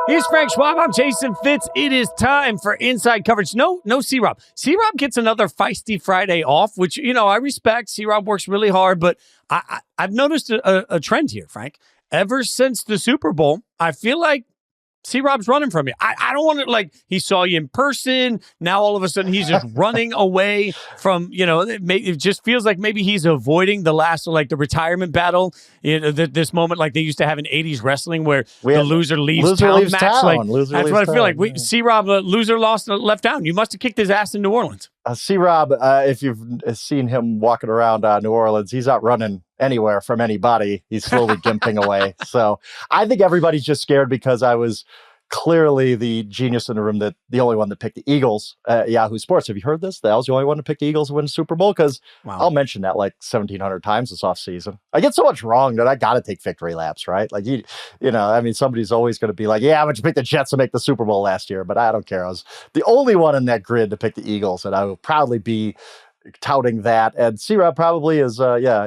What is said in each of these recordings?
Here's Frank Schwab. I'm Jason Fitz. It is time for inside coverage. No C-Rob. C-Rob gets another feisty Friday off, which, I respect. C-Rob works really hard, but I've noticed a trend here, Frank. Ever since the Super Bowl, I feel like C-Rob's running from you. I don't want to, he saw you in person. Now all of a sudden he's just running away from, it just feels like maybe he's avoiding the last, the retirement battle. This moment like they used to have in 80s wrestling where the loser leaves town match. That's what I feel like. C-Rob, loser left town. You must have kicked his ass in New Orleans. C-Rob, if you've seen him walking around New Orleans, he's not running anywhere from anybody. He's slowly gimping away. So I think everybody's just scared because I was clearly the genius in the room, that the only one that picked the Eagles at Yahoo Sports. Have you heard this? That I was the only one to pick the Eagles to win the Super Bowl? Because I'll mention that 1,700 times this offseason. I get so much wrong that I got to take victory laps, right? Somebody's always going to be like, yeah, but you picked the Jets to make the Super Bowl last year, but I don't care. I was the only one in that grid to pick the Eagles, and I will proudly be touting that. And C-Rob probably is,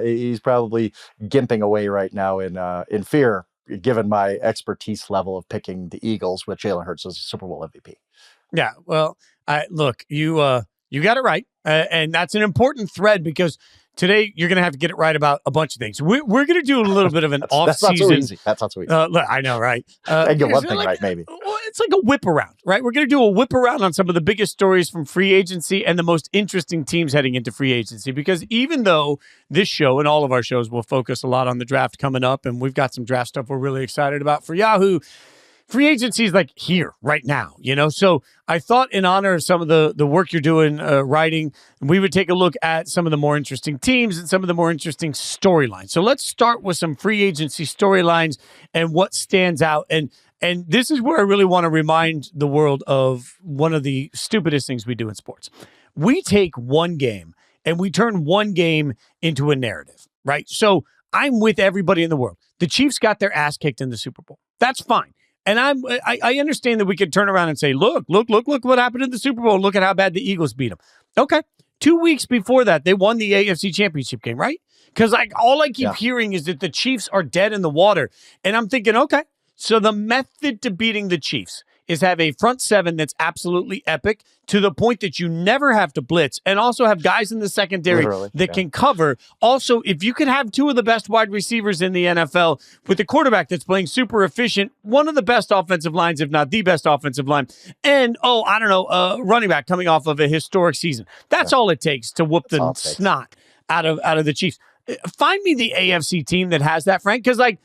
he's probably gimping away right now in fear, given my expertise level of picking the Eagles with Jalen Hurts as a Super Bowl MVP. Yeah, well, look, you got it right, and that's an important thread because today you're going to have to get it right about a bunch of things. We're going to do a little bit of an off-season. That's not so easy. That's not so easy. Look, I know, right? And get one thing right, maybe. It's like a whip around, right? We're going to do a whip around on some of the biggest stories from free agency and the most interesting teams heading into free agency. Because even though this show and all of our shows will focus a lot on the draft coming up, and we've got some draft stuff we're really excited about for Yahoo, free agency is here right now, So I thought in honor of some of the work you're doing writing, we would take a look at some of the more interesting teams and some of the more interesting storylines. So let's start with some free agency storylines and what stands out. And this is where I really want to remind the world of one of the stupidest things we do in sports. We take one game and we turn one game into a narrative, right? So I'm with everybody in the world. The Chiefs got their ass kicked in the Super Bowl. That's fine. And I understand that we could turn around and say, look what happened in the Super Bowl. Look at how bad the Eagles beat them. Okay. 2 weeks before that, they won the AFC Championship game, right? Because all I keep hearing is that the Chiefs are dead in the water. And I'm thinking, okay, so the method to beating the Chiefs is have a front seven that's absolutely epic to the point that you never have to blitz and also have guys in the secondary that can cover. Also, if you can have two of the best wide receivers in the NFL with a quarterback that's playing super efficient, one of the best offensive lines, if not the best offensive line, and, running back coming off of a historic season. That's all it takes to whoop the snot out of the Chiefs. Find me the AFC team that has that, Frank, because I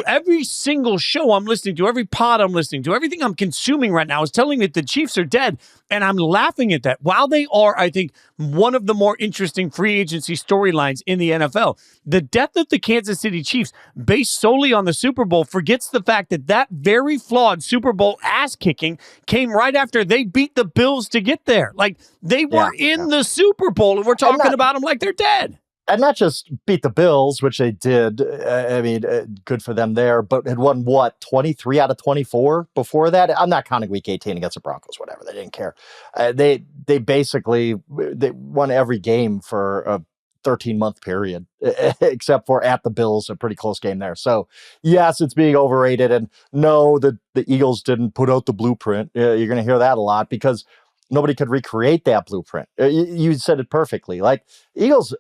every single show I'm listening to, every pod I'm listening to, everything I'm consuming right now is telling me that the Chiefs are dead, and I'm laughing at that. While they are, I think, one of the more interesting free agency storylines in the NFL, the death of the Kansas City Chiefs, based solely on the Super Bowl, forgets the fact that very flawed Super Bowl ass-kicking came right after they beat the Bills to get there. They were in the Super Bowl, and we're talking about them like they're dead. And not just beat the Bills, which they did. Good for them there, but had won 23 out of 24 before that. I'm not counting Week 18 against the Broncos. Whatever, they didn't care. They basically won every game for a 13-month period, except for at the Bills, a pretty close game there. So yes, it's being overrated. And no, the Eagles didn't put out the blueprint. You're going to hear that a lot because nobody could recreate that blueprint. You said it perfectly. Eagles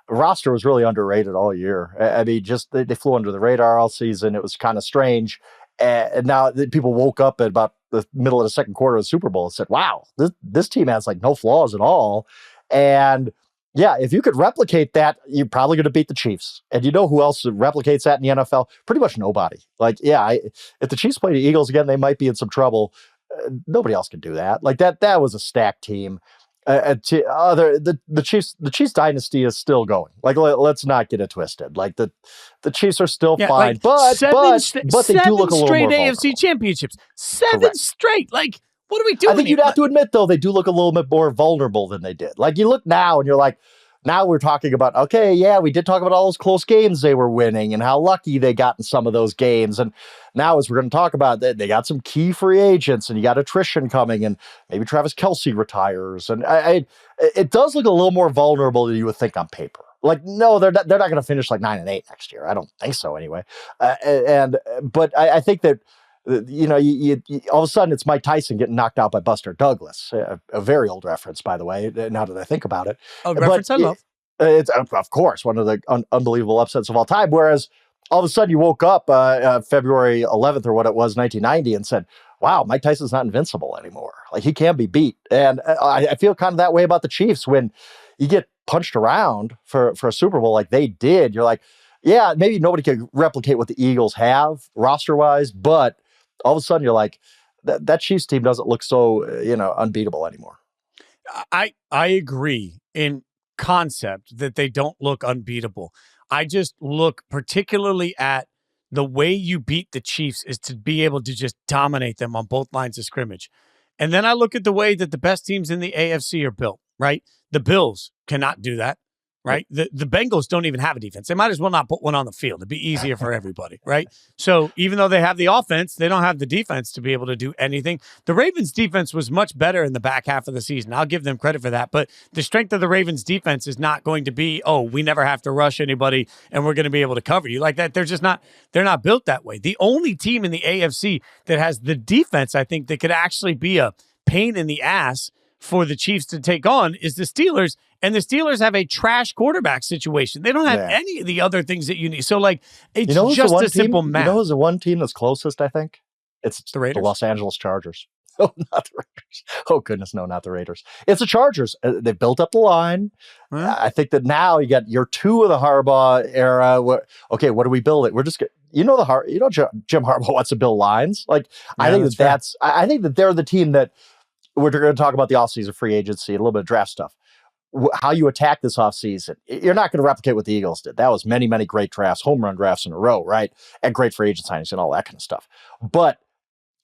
roster was really underrated all year. They flew under the radar all season. It was kind of strange. And now people woke up at about the middle of the second quarter of the Super Bowl and said, wow, this team has no flaws at all. And yeah, if you could replicate that, you're probably going to beat the Chiefs. And you know who else replicates that in the NFL? Pretty much nobody. If the Chiefs play the Eagles again, they might be in some trouble. Nobody else can do that. That was a stacked team. The Chiefs dynasty is still going. Let's not get it twisted. The Chiefs are still fine, but they do look a little more straight AFC championships. Seven straight. What are we doing? I think you'd have to admit though, they do look a little bit more vulnerable than they did. You look now and you're like, now we're talking about, okay, yeah, we did talk about all those close games they were winning and how lucky they got in some of those games. And now as we're going to talk about that, they got some key free agents and you got attrition coming and maybe Travis Kelce retires. And it does look a little more vulnerable than you would think on paper. No, they're not going to finish 9-8 next year. I don't think so anyway. But I think that all of a sudden it's Mike Tyson getting knocked out by Buster Douglas, a very old reference, by the way, now that I think about it. A reference I love. It's, of course, one of the unbelievable upsets of all time. Whereas all of a sudden you woke up February 11th or what it was, 1990, and said, wow, Mike Tyson's not invincible anymore. Like, he can be beat. And I feel kind of that way about the Chiefs. When you get punched around for a Super Bowl like they did, you're like, yeah, maybe nobody could replicate what the Eagles have roster-wise, but all of a sudden you're like, that Chiefs team doesn't look so, unbeatable anymore. I agree in concept that they don't look unbeatable. I just look particularly at the way you beat the Chiefs is to be able to just dominate them on both lines of scrimmage. And then I look at the way that the best teams in the AFC are built, right? The Bills cannot do that, right? The Bengals don't even have a defense. They might as well not put one on the field. It'd be easier for everybody, right? So even though they have the offense, they don't have the defense to be able to do anything. The Ravens defense was much better in the back half of the season. I'll give them credit for that. But the strength of the Ravens defense is not going to be, oh, we never have to rush anybody and we're going to be able to cover you like that. They're not built that way. The only team in the AFC that has the defense, I think, that could actually be a pain in the ass for the Chiefs to take on is the Steelers. And the Steelers have a trash quarterback situation. They don't have any of the other things that you need. So, like, it's just a simple math. You know who's the one team that's closest, I think? It's the Raiders. The Los Angeles Chargers. Oh, not the Raiders. Oh, goodness, no, not the Raiders. It's the Chargers. They've built up the line. I think that now you got year 2 of the Harbaugh era. What do we build it? We're just Jim Harbaugh wants to build lines. Like, I think I think that they're the team that we're going to talk about the offseason free agency, a little bit of draft stuff. How you attack this offseason. You're not going to replicate what the Eagles did. That was many, many great drafts, home run drafts in a row, right? And great free agent signings and all that kind of stuff. But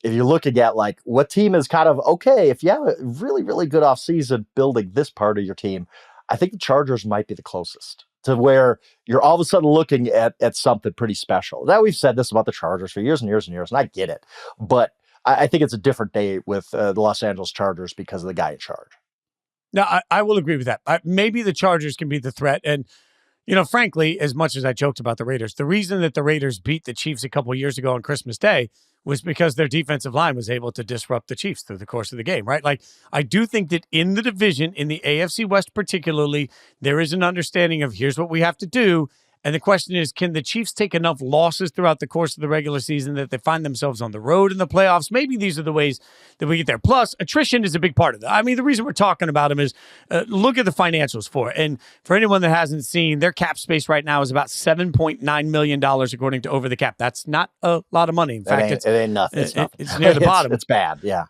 if you're looking at, like, what team is kind of okay, if you have a really, really good offseason building this part of your team, I think the Chargers might be the closest to where you're all of a sudden looking at something pretty special. Now, we've said this about the Chargers for years and years and years, and I get it. But I think it's a different day with the Los Angeles Chargers because of the guy in charge. Now, I will agree with that. Maybe the Chargers can be the threat. And, frankly, as much as I joked about the Raiders, the reason that the Raiders beat the Chiefs a couple of years ago on Christmas Day was because their defensive line was able to disrupt the Chiefs through the course of the game, right? Like, I do think that in the division, in the AFC West particularly, there is an understanding of here's what we have to do. And the question is, can the Chiefs take enough losses throughout the course of the regular season that they find themselves on the road in the playoffs? Maybe these are the ways that we get there. Plus, attrition is a big part of that. I mean, the reason we're talking about them is look at the financials for it. And for anyone that hasn't seen, their cap space right now is about $7.9 million according to Over the Cap. That's not a lot of money. In fact, it ain't nothing. It's near the bottom. It's bad, yeah.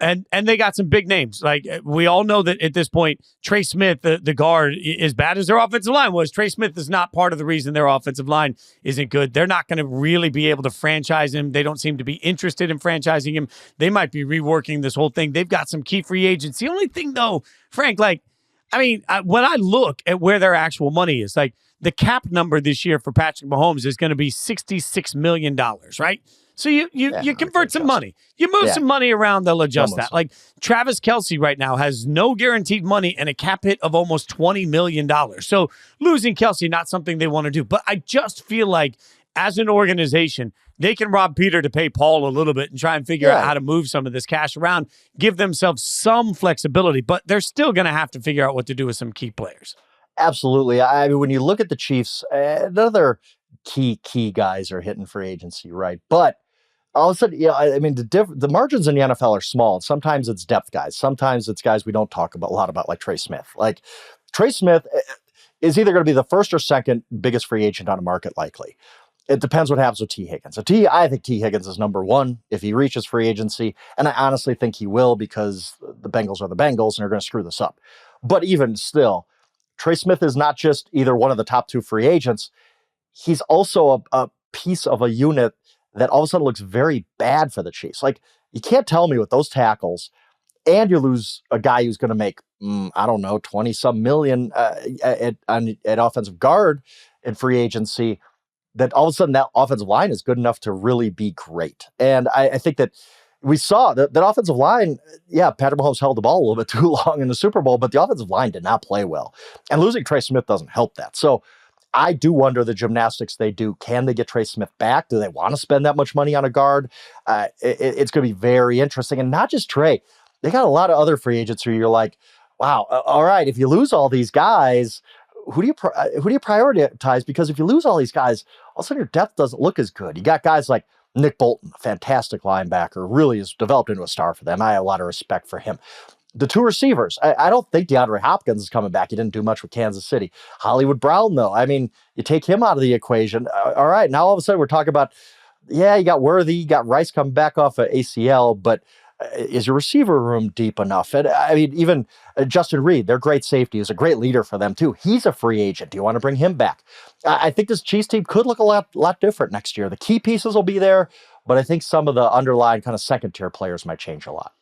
And they got some big names. Like, we all know that at this point, Trey Smith, the guard, as bad as their offensive line was, Trey Smith is not part of the reason their offensive line isn't good. They're not going to really be able to franchise him. They don't seem to be interested in franchising him. They might be reworking this whole thing. They've got some key free agents. The only thing, though, Frank, when I look at where their actual money is, like, the cap number this year for Patrick Mahomes is going to be $66 million, right? So you convert some money. You move some money around, they'll adjust that. Like, Travis Kelce right now has no guaranteed money and a cap hit of almost $20 million. So losing Kelce, not something they want to do. But I just feel like as an organization, they can rob Peter to pay Paul a little bit and try and figure out how to move some of this cash around, give themselves some flexibility, but they're still going to have to figure out what to do with some key players. Absolutely. I mean, when you look at the Chiefs, another key guys are hitting free agency, right? But all of a sudden, the margins in the NFL are small. Sometimes it's depth guys. Sometimes it's guys we don't talk about a lot about, like Trey Smith. Like, Trey Smith is either going to be the first or second biggest free agent on the market, likely. It depends what happens with T. Higgins. So I think T. Higgins is number one if he reaches free agency, and I honestly think he will because the Bengals are the Bengals and they're going to screw this up. But even still, Trey Smith is not just either one of the top 2 free agents. He's also a piece of a unit that all of a sudden looks very bad for the Chiefs. Like, you can't tell me with those tackles, and you lose a guy who's going to make, 20-some million at offensive guard in free agency, that all of a sudden that offensive line is good enough to really be great. And I think that we saw that offensive line, Patrick Mahomes held the ball a little bit too long in the Super Bowl, but the offensive line did not play well. And losing Trey Smith doesn't help that. So I do wonder the gymnastics they do. Can they get Trey Smith back? Do they want to spend that much money on a guard? It's going to be very interesting. And not just Trey. They got a lot of other free agents who you're like, wow, all right, if you lose all these guys, who do you prioritize? Because if you lose all these guys, all of a sudden your depth doesn't look as good. You got guys like Nick Bolton, a fantastic linebacker, really has developed into a star for them. I have a lot of respect for him. The two receivers, I don't think DeAndre Hopkins is coming back. He didn't do much with Kansas City. Hollywood Brown, though, I mean, you take him out of the equation. All right, now all of a sudden we're talking about, yeah, you got Worthy, you got Rice coming back off of ACL, but is your receiver room deep enough? And I mean, even Justin Reed, their great safety, is a great leader for them too. He's a free agent. Do you want to bring him back? I think this Chiefs team could look a lot different next year. The key pieces will be there, but I think some of the underlying kind of second tier players might change a lot.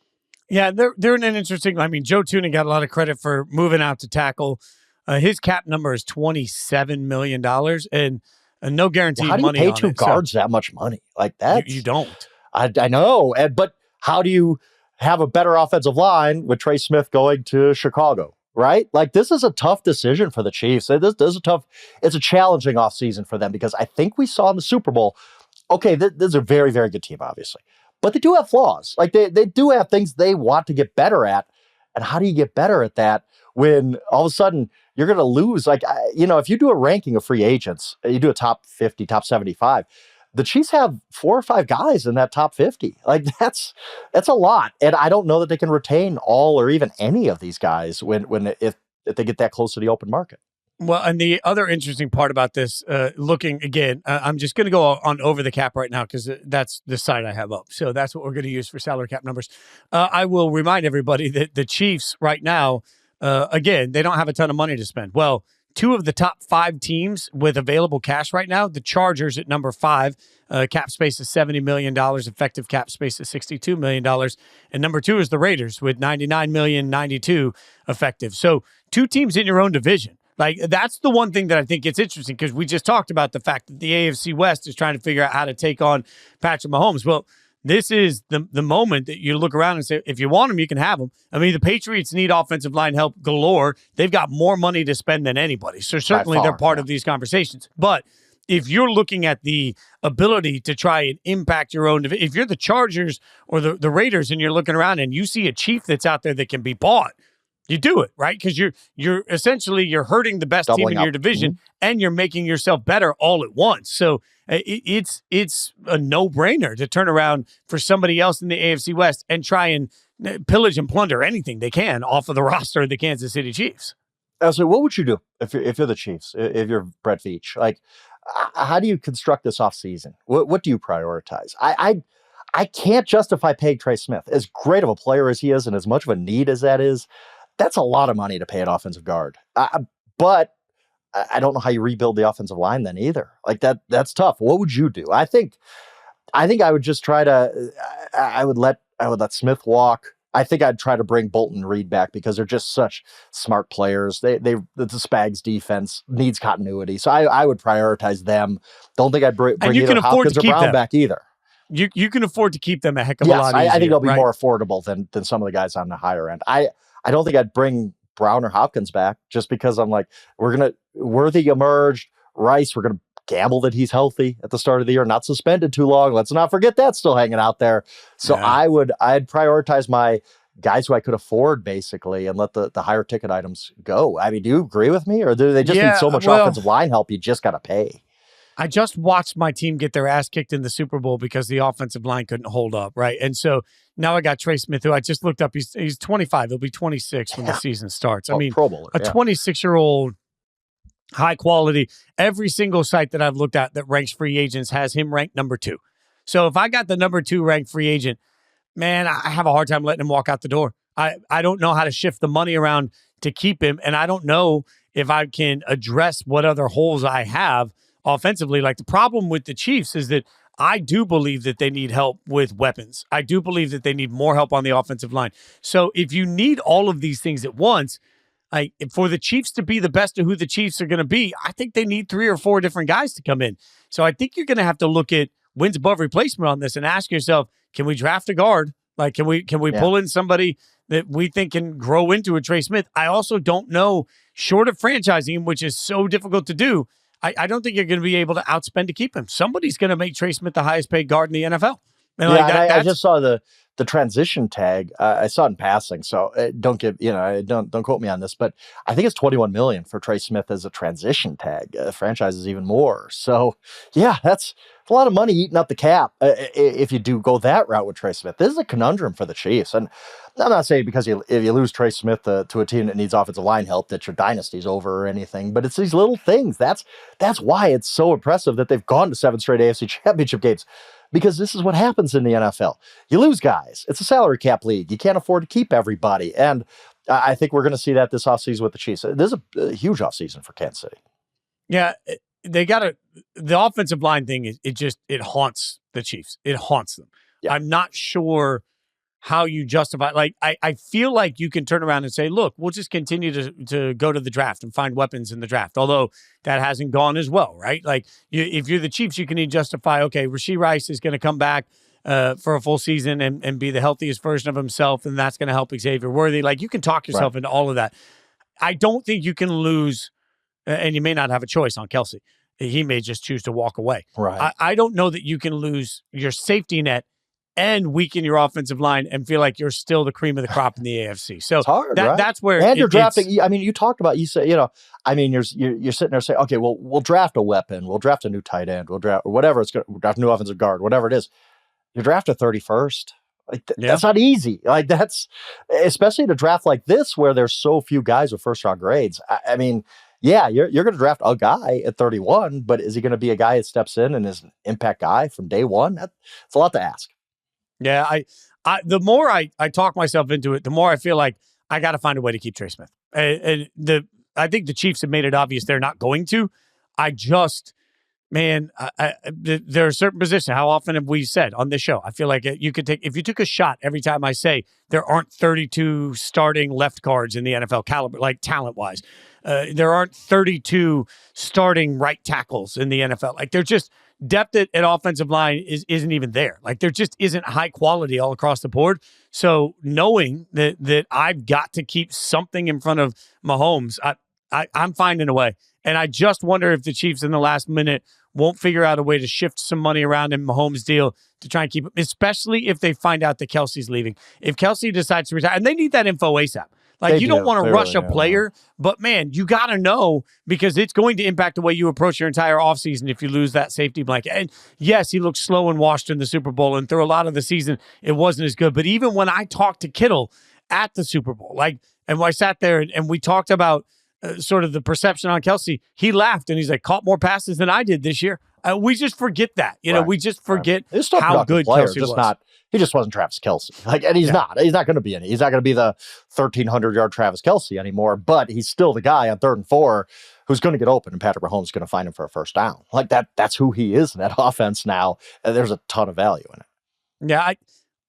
Yeah, they're in an interesting. I mean, Joe Thuney got a lot of credit for moving out to tackle. His cap number is $27 million, and no guaranteed money. How do you pay on two guards that much money? Like that? You don't. I know, but how do you have a better offensive line with Trey Smith going to Chicago? Right? Like, this is a tough decision for the Chiefs. It's a challenging offseason for them, because I think we saw in the Super Bowl, okay, this is a very, very good team, obviously. But they do have flaws. Like, they do have things they want to get better at. And how do you get better at that when all of a sudden you're going to lose? Like, if you do a ranking of free agents, you do a top 50, top 75, the Chiefs have 4 or 5 guys in that top 50. Like, that's a lot. And I don't know that they can retain all or even any of these guys if they get that close to the open market. Well, and the other interesting part about this, looking again, I'm just going to go on over the cap right now because that's the site I have up. So that's what we're going to use for salary cap numbers. I will remind everybody that the Chiefs right now, again, they don't have a ton of money to spend. Well, 2 of the top 5 teams with available cash right now, the Chargers at number 5, cap space is $70 million, effective cap space is $62 million. And number 2 is the Raiders with $99 million, 92 effective. So 2 teams in your own division. Like, that's the one thing that I think gets interesting, because we just talked about the fact that the AFC West is trying to figure out how to take on Patrick Mahomes. Well, this is the moment that you look around and say, if you want them, you can have them. I mean, the Patriots need offensive line help galore. They've got more money to spend than anybody. So certainly they're part of these conversations. But if you're looking at the ability to try and impact your own, if you're the Chargers or the Raiders and you're looking around and you see a Chief that's out there that can be bought, you do it, right? Because you're essentially hurting the best team in your division, and you're making yourself better all at once. So it's a no-brainer to turn around for somebody else in the AFC West and try and pillage and plunder anything they can off of the roster of the Kansas City Chiefs. So what would you do if you're the Chiefs, if you're Brett Veach? Like, how do you construct this offseason? What do you prioritize? I can't justify paying Trey Smith. As great of a player as he is and as much of a need as that is, that's a lot of money to pay an offensive guard. But I don't know how you rebuild the offensive line then either. Like, that's tough. What would you do? I think I would just try to. I would let Smith walk. I think I'd try to bring Bolton and Reed back because they're just such smart players. The Spags defense needs continuity, so I would prioritize them. Don't think I'd bring either Hopkins or Brown back either. You can afford to keep them a heck of a lot easier. I think they'll be more affordable than some of the guys on the higher end. I don't think I'd bring Brown or Hopkins back just because I'm like, Worthy emerged, Rice, we're going to gamble that he's healthy at the start of the year, not suspended too long. Let's not forget that's still hanging out there. So yeah. I'd prioritize my guys who I could afford basically and let the higher ticket items go. I mean, do you agree with me, or do they just need so much offensive line help? You just got to pay. I just watched my team get their ass kicked in the Super Bowl because the offensive line couldn't hold up, right? And so now I got Trey Smith, who I just looked up. He's 25. He'll be 26 when the season starts. I mean, Pro Bowler, a 26-year-old, high quality. Every single site that I've looked at that ranks free agents has him ranked number 2. So if I got the number 2 ranked free agent, man, I have a hard time letting him walk out the door. I don't know how to shift the money around to keep him, and I don't know if I can address what other holes I have offensively. Like, the problem with the Chiefs is that I do believe that they need help with weapons. I do believe that they need more help on the offensive line. So if you need all of these things at once, for the Chiefs to be the best of who the Chiefs are going to be, I think they need 3 or 4 different guys to come in. So I think you're going to have to look at wins above replacement on this and ask yourself, can we draft a guard? Like, can we pull in somebody that we think can grow into a Trey Smith? I also don't know, short of franchising him, which is so difficult to do, I don't think you're going to be able to outspend to keep him. Somebody's going to make Trey Smith the highest paid guard in the NFL. And I just saw the transition tag. I saw it in passing, so don't quote me on this, but I think it's $21 million for Trey Smith as a transition tag. Franchise is even more. So yeah, that's a lot of money eating up the cap if you do go that route with Trey Smith. This is a conundrum for the Chiefs, and I'm not saying because if you lose Trey Smith to a team that needs offensive line help that your dynasty's over or anything, but it's these little things. That's why it's so impressive that they've gone to 7 straight AFC Championship games. Because this is what happens in the NFL. You lose guys. It's a salary cap league. You can't afford to keep everybody. And I think we're going to see that this offseason with the Chiefs. This is a huge offseason for Kansas City. Yeah, the offensive line thing, it haunts the Chiefs. It haunts them. Yeah. I'm not sure how you justify, like, I feel like you can turn around and say, look, we'll just continue to go to the draft and find weapons in the draft. Although that hasn't gone as well, right? Like if you're the Chiefs, you can justify, okay, Rashee Rice is going to come back for a full season and be the healthiest version of himself. And that's going to help Xavier Worthy. Like you can talk yourself into all of that. I don't think you can lose, and you may not have a choice on Kelce. He may just choose to walk away. Right. I don't know that you can lose your safety net and weaken your offensive line and feel like you're still the cream of the crop in the AFC. So it's hard, right? That's where you're drafting. I mean, you talked about, you say, you're sitting there saying, okay, well, we'll draft a weapon, we'll draft a new tight end, we'll draft whatever it's going, we'll draft a new offensive guard, whatever it is. You draft a 31st. Like that's not easy. Like that's especially to draft like this where there's so few guys with first round grades. I mean, yeah, you're going to draft a guy at 31, but is he going to be a guy that steps in and is an impact guy from day one? That's a lot to ask. Yeah, the more I talk myself into it, the more I feel like I got to find a way to keep Trey Smith. And I think the Chiefs have made it obvious they're not going to. There are certain positions. How often have we said on this show? I feel like if you took a shot every time I say there aren't 32 starting left guards in the NFL caliber, like talent wise, there aren't 32 starting right tackles in the NFL. Like they're just depth at offensive line isn't even there. Like there just isn't high quality all across the board. So knowing that I've got to keep something in front of Mahomes, I'm finding a way. And I just wonder if the Chiefs in the last minute won't figure out a way to shift some money around in Mahomes' deal to try and keep him, especially if they find out that Kelce's leaving. If Kelce decides to retire, and they need that info ASAP. Like, you don't want to rush a player, but man, you got to know because it's going to impact the way you approach your entire offseason if you lose that safety blanket. And yes, he looked slow and washed in the Super Bowl, and through a lot of the season, it wasn't as good. But even when I talked to Kittle at the Super Bowl, and when I sat there and we talked about sort of the perception on Kelce, he laughed and he's like, caught more passes than I did this year. We just forget that. We just forget how good Kelce was. He just wasn't Travis Kelce. And he's not. He's not going to be any. He's not going to be the 1,300-yard Travis Kelce anymore, but he's still the guy on 3rd and 4 who's going to get open, and Patrick Mahomes is going to find him for a first down. That's who he is in that offense now. And there's a ton of value in it. Yeah,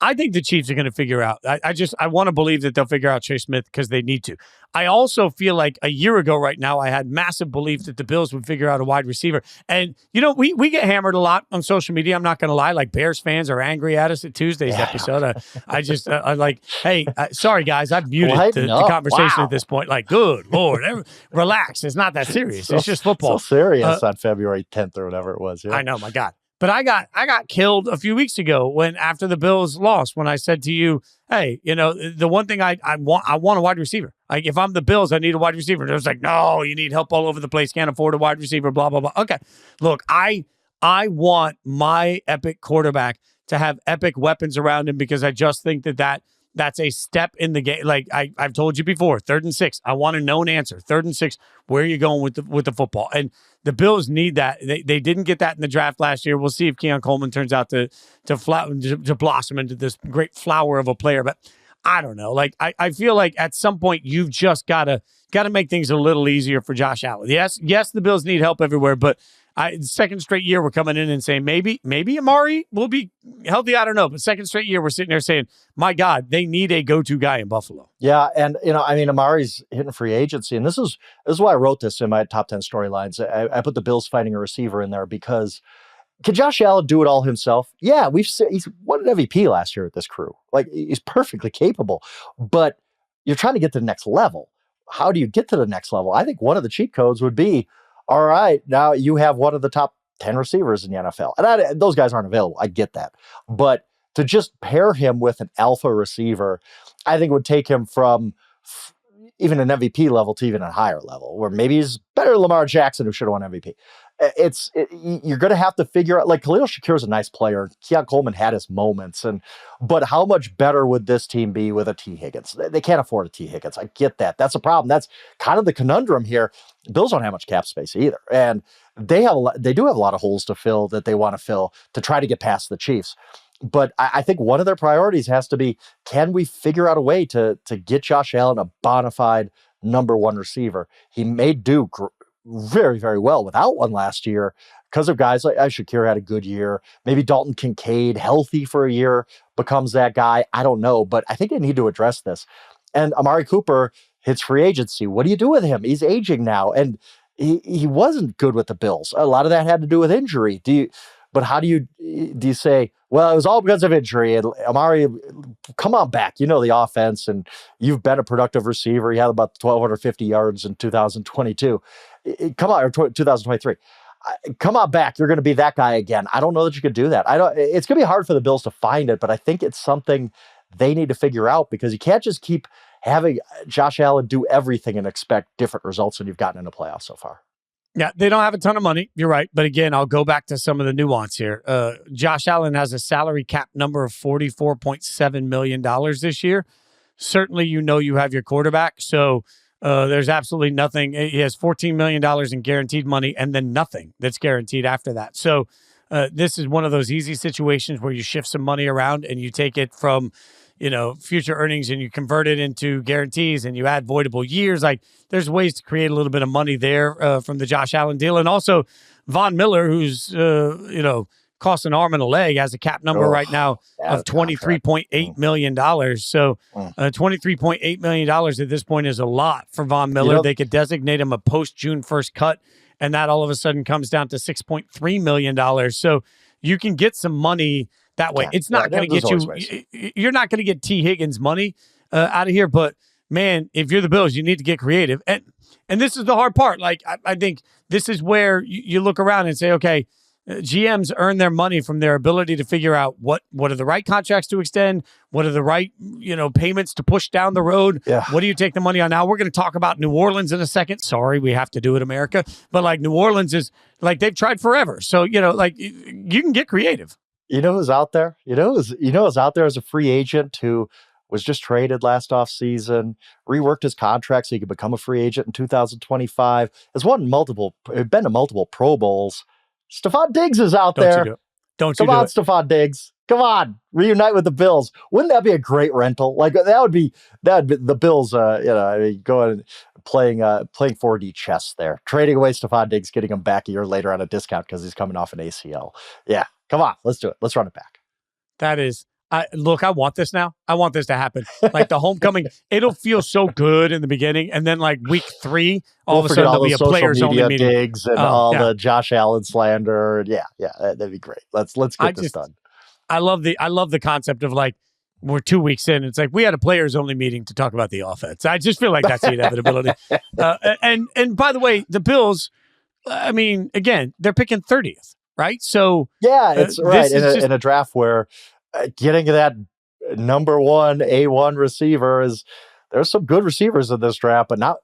I think the Chiefs are going to figure out. I want to believe that they'll figure out Trey Smith because they need to. I also feel like a year ago right now, I had massive belief that the Bills would figure out a wide receiver. And, we get hammered a lot on social media. I'm not going to lie. Like Bears fans are angry at us at Tuesday's episode. I'm like, hey, sorry, guys. I've muted the conversation at this point. Like, good Lord, relax. It's not that serious. It's just football. So serious on February 10th or whatever it was. Yeah. I know, my God. But I got killed a few weeks ago after the Bills lost when I said to you, hey, the one thing I want a wide receiver. Like if I'm the Bills, I need a wide receiver. And it was like, no, you need help all over the place. Can't afford a wide receiver, blah, blah, blah. Okay. Look, I want my epic quarterback to have epic weapons around him because I just think that's a step in the game. Like I've told you before, 3rd and 6. I want a known answer. 3rd and 6. Where are you going with the football? And the Bills need that. They didn't get that in the draft last year. We'll see if Keon Coleman turns out to blossom into this great flower of a player. But I don't know. Like I feel like at some point you've just got to make things a little easier for Josh Allen. Yes, the Bills need help everywhere, but second straight year we're coming in and saying maybe Amari will be healthy. I don't know, but second straight year we're sitting there saying, my God, they need a go-to guy in Buffalo. Yeah, and Amari's hitting free agency, and this is why I wrote this in my top 10 storylines. I put the Bills finding a receiver in there because can Josh Allen do it all himself? Yeah, he's won an MVP last year with this crew. Like he's perfectly capable, but you're trying to get to the next level. How do you get to the next level? I think one of the cheat codes would be All right, now you have one of the top 10 receivers in the NFL. And those guys aren't available. I get that. But to just pair him with an alpha receiver, I think would take him from even an MVP level to even a higher level, where maybe he's better than Lamar Jackson, who should have won MVP. You're going to have to figure out, like, Khalil Shakir is a nice player. Keon Coleman had his moments, but how much better would this team be with a T. Higgins? They can't afford a T. Higgins. I get that. That's a problem. That's kind of the conundrum here. Bills don't have much cap space either, and they do have a lot of holes to fill that they want to fill to try to get past the Chiefs. But I think one of their priorities has to be, can we figure out a way to get Josh Allen a bona fide number one receiver? He may do very, very well without one last year because of guys like Shakir had a good year. Maybe Dalton Kincaid, healthy for a year, becomes that guy. I don't know, but I think they need to address this. And Amari Cooper hits free agency. What do you do with him? He's aging now, and he wasn't good with the Bills. A lot of that had to do with injury. But how do you say, well, it was all because of injury, and Amari, come on back. You know the offense, and you've been a productive receiver. You had about 1,250 yards in 2022. Come on, or 2023. Come on back. You're going to be that guy again. I don't know that you could do that. It's going to be hard for the Bills to find it, but I think it's something they need to figure out, because you can't just keep having Josh Allen do everything and expect different results than you've gotten in the playoffs so far. Yeah, they don't have a ton of money. You're right. But again, I'll go back to some of the nuance here. Josh Allen has a salary cap number of $44.7 million this year. Certainly, you have your quarterback. So there's absolutely nothing. He has $14 million in guaranteed money and then nothing that's guaranteed after that. So this is one of those easy situations where you shift some money around and you take it from future earnings and you convert it into guarantees and you add voidable years. Like, there's ways to create a little bit of money there from the Josh Allen deal. And also Von Miller, who's, costs an arm and a leg, has a cap number right now of $23.8 million. So $23.8 million at this point is a lot for Von Miller. They could designate him a post-June 1st cut, and that all of a sudden comes down to $6.3 million. So you can get some money that way. It's not going to get you. You're not going to get T. Higgins money out of here. But man, if you're the Bills, you need to get creative. And this is the hard part. Like, I think this is where you look around and say, okay, GMs earn their money from their ability to figure out what are the right contracts to extend, what are the right payments to push down the road. Yeah. What do you take the money on now? We're going to talk about New Orleans in a second. Sorry, we have to do it, America. But like, New Orleans is like, they've tried forever. So like, you can get creative. You know who's out there? Who's out there as a free agent who was just traded last offseason, reworked his contract so he could become a free agent in 2025, has been to multiple Pro Bowls. Stephon Diggs is out there. Come on, Stephon Diggs. Come on, reunite with the Bills. Wouldn't that be a great rental? Like, that would be the Bills. Going playing 4D chess there, trading away Stephon Diggs, getting him back a year later on a discount because he's coming off an ACL. Yeah, come on, let's do it. Let's run it back. That is. I want this now. I want this to happen. Like, the homecoming, it'll feel so good in the beginning, and then like week 3, all of a sudden there'll be a players only meeting. Digs and the Josh Allen slander. Yeah, that'd be great. Let's get this done. I love the concept of, like, we're 2 weeks in. It's like we had a players only meeting to talk about the offense. I just feel like that's the inevitability. And by the way, the Bills, I mean, again, they're picking 30th, right? So yeah, it's right in a draft where getting that number one A1 receiver there's some good receivers in this draft, but not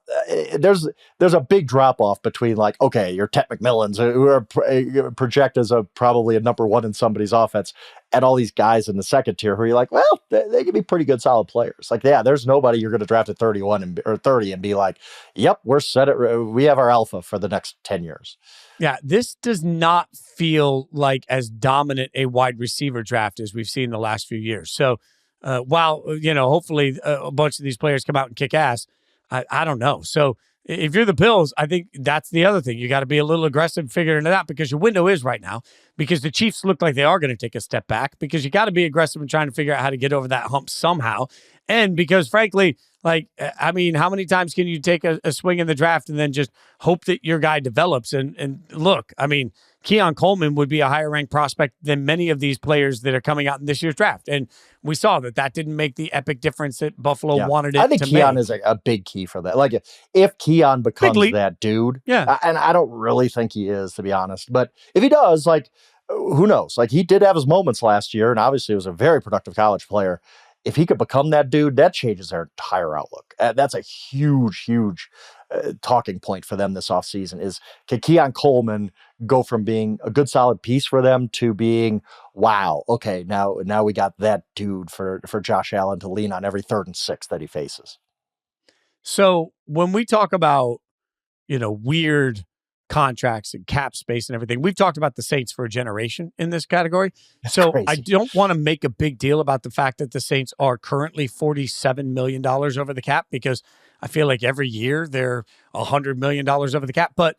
there's a big drop off between, like, okay, your Ted McMillans who are projected as probably a number one in somebody's offense, and all these guys in the second tier who are like, well, they can be pretty good, solid players. Like, yeah, there's nobody you're going to draft at 31 or 30 and be like, yep, we're set. We have our alpha for the next 10 years. Yeah, this does not feel like as dominant a wide receiver draft as we've seen the last few years. So while, hopefully a bunch of these players come out and kick ass, I don't know. So if you're the Bills, I think that's the other thing. You got to be a little aggressive figuring it out, because your window is right now, because the Chiefs look like they are going to take a step back, because you got to be aggressive in trying to figure out how to get over that hump somehow. And because frankly, like, I mean, how many times can you take a swing in the draft and then just hope that your guy develops? And look, I mean, Keon Coleman would be a higher ranked prospect than many of these players that are coming out in this year's draft. And we saw that didn't make the epic difference that Buffalo wanted it to make. I think Keon is a big key for that. Like if Keon becomes that dude, and I don't really think he is, to be honest, but if he does, like, who knows? Like, he did have his moments last year, and obviously was a very productive college player. If he could become that dude, that changes their entire outlook. That's a huge talking point for them this offseason is, can Keon Coleman go from being a good solid piece for them to being, wow, okay, now we got that dude for Josh Allen to lean on every 3rd and 6 that he faces. So when we talk about, weird contracts and cap space and everything, we've talked about the Saints for a generation in this category. So crazy. I don't want to make a big deal about the fact that the Saints are currently $47 million over the cap, because I feel like every year they're $100 million over the cap. But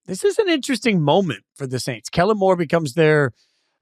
this is an interesting moment for the Saints. Kellen Moore becomes their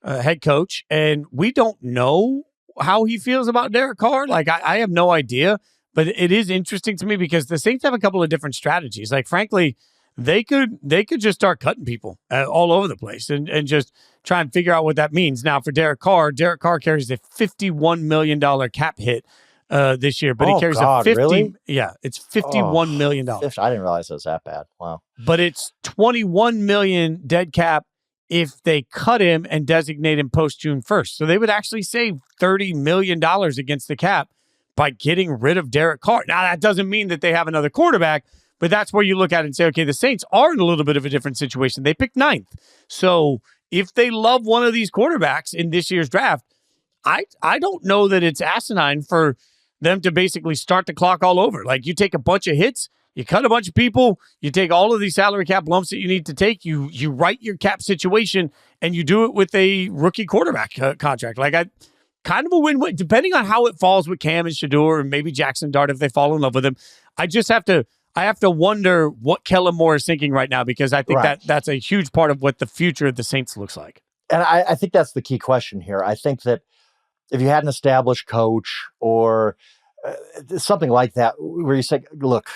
head coach, and we don't know how he feels about Derek Carr. Like, I have no idea, but it is interesting to me because the Saints have a couple of different strategies. Like, frankly, they could just start cutting people all over the place and just try and figure out what that means. Now, for Derek Carr carries a $51 million cap hit this year, but he carries a 50. Really? Yeah, it's $51 million. I didn't realize it was that bad. Wow. But it's $21 million dead cap if they cut him and designate him post June 1st. So they would actually save $30 million against the cap by getting rid of Derek Carr. Now, that doesn't mean that they have another quarterback, but that's where you look at it and say, okay, the Saints are in a little bit of a different situation. They picked 9th. So if they love one of these quarterbacks in this year's draft, I don't know that it's asinine for them to basically start the clock all over. Like, you take a bunch of hits, you cut a bunch of people, you take all of these salary cap lumps that you need to take, you right your cap situation, and you do it with a rookie quarterback contract. Like, kind of a win-win, depending on how it falls with Cam and Shador and maybe Jackson Dart if they fall in love with him. I have to wonder what Kellen Moore is thinking right now, because I think that's a huge part of what the future of the Saints looks like. And I think that's the key question here. I think that if you had an established coach or something like that, where you say, look,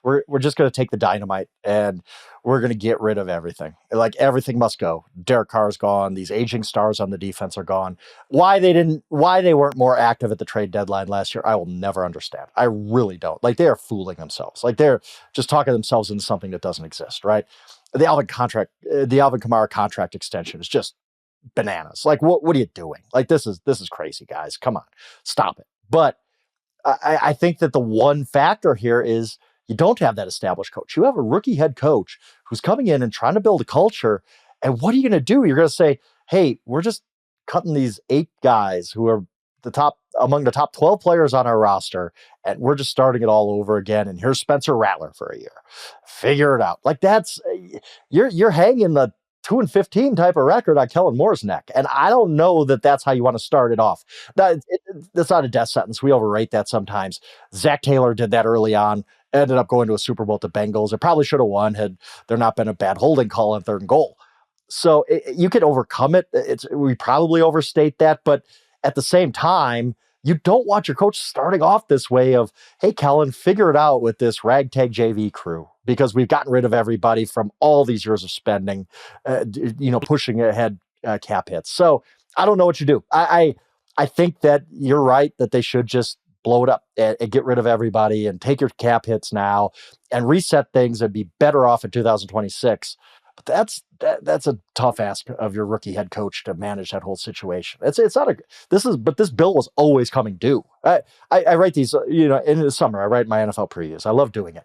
we're just going to take the dynamite and we're going to get rid of everything. Like, everything must go. Derek Carr's gone. These aging stars on the defense are gone. Why they weren't more active at the trade deadline last year, I will never understand. I really don't. Like, they are fooling themselves. Like, they're just talking themselves into something that doesn't exist, right? The Alvin Kamara contract extension is just bananas. Like, what are you doing? Like, this is crazy, guys. Come on, stop it. But I think that the one factor here is, you don't have that established coach. You have a rookie head coach who's coming in and trying to build a culture. And what are you going to do? You're going to say, hey, we're just cutting these 8 guys who are among the top 12 players on our roster, and we're just starting it all over again. And here's Spencer Rattler for a year. Figure it out. Like, you're hanging the 2-15 type of record on Kellen Moore's neck. And I don't know that that's how you want to start it off. That's not a death sentence. We overrate that sometimes. Zach Taylor did that early on, ended up going to a Super Bowl with the Bengals. It probably should have won had there not been a bad holding call on 3rd and goal. So you can overcome it. We probably overstate that, but at the same time, you don't want your coach starting off this way of, hey, Kellen, figure it out with this ragtag JV crew, because we've gotten rid of everybody from all these years of spending, pushing ahead cap hits. So I don't know what you do. I think that you're right that they should just blow it up and get rid of everybody and take your cap hits now and reset things and be better off in 2026. But that's a tough ask of your rookie head coach to manage that whole situation. But this bill was always coming due. I write these, in the summer, I write my NFL previews. I love doing it.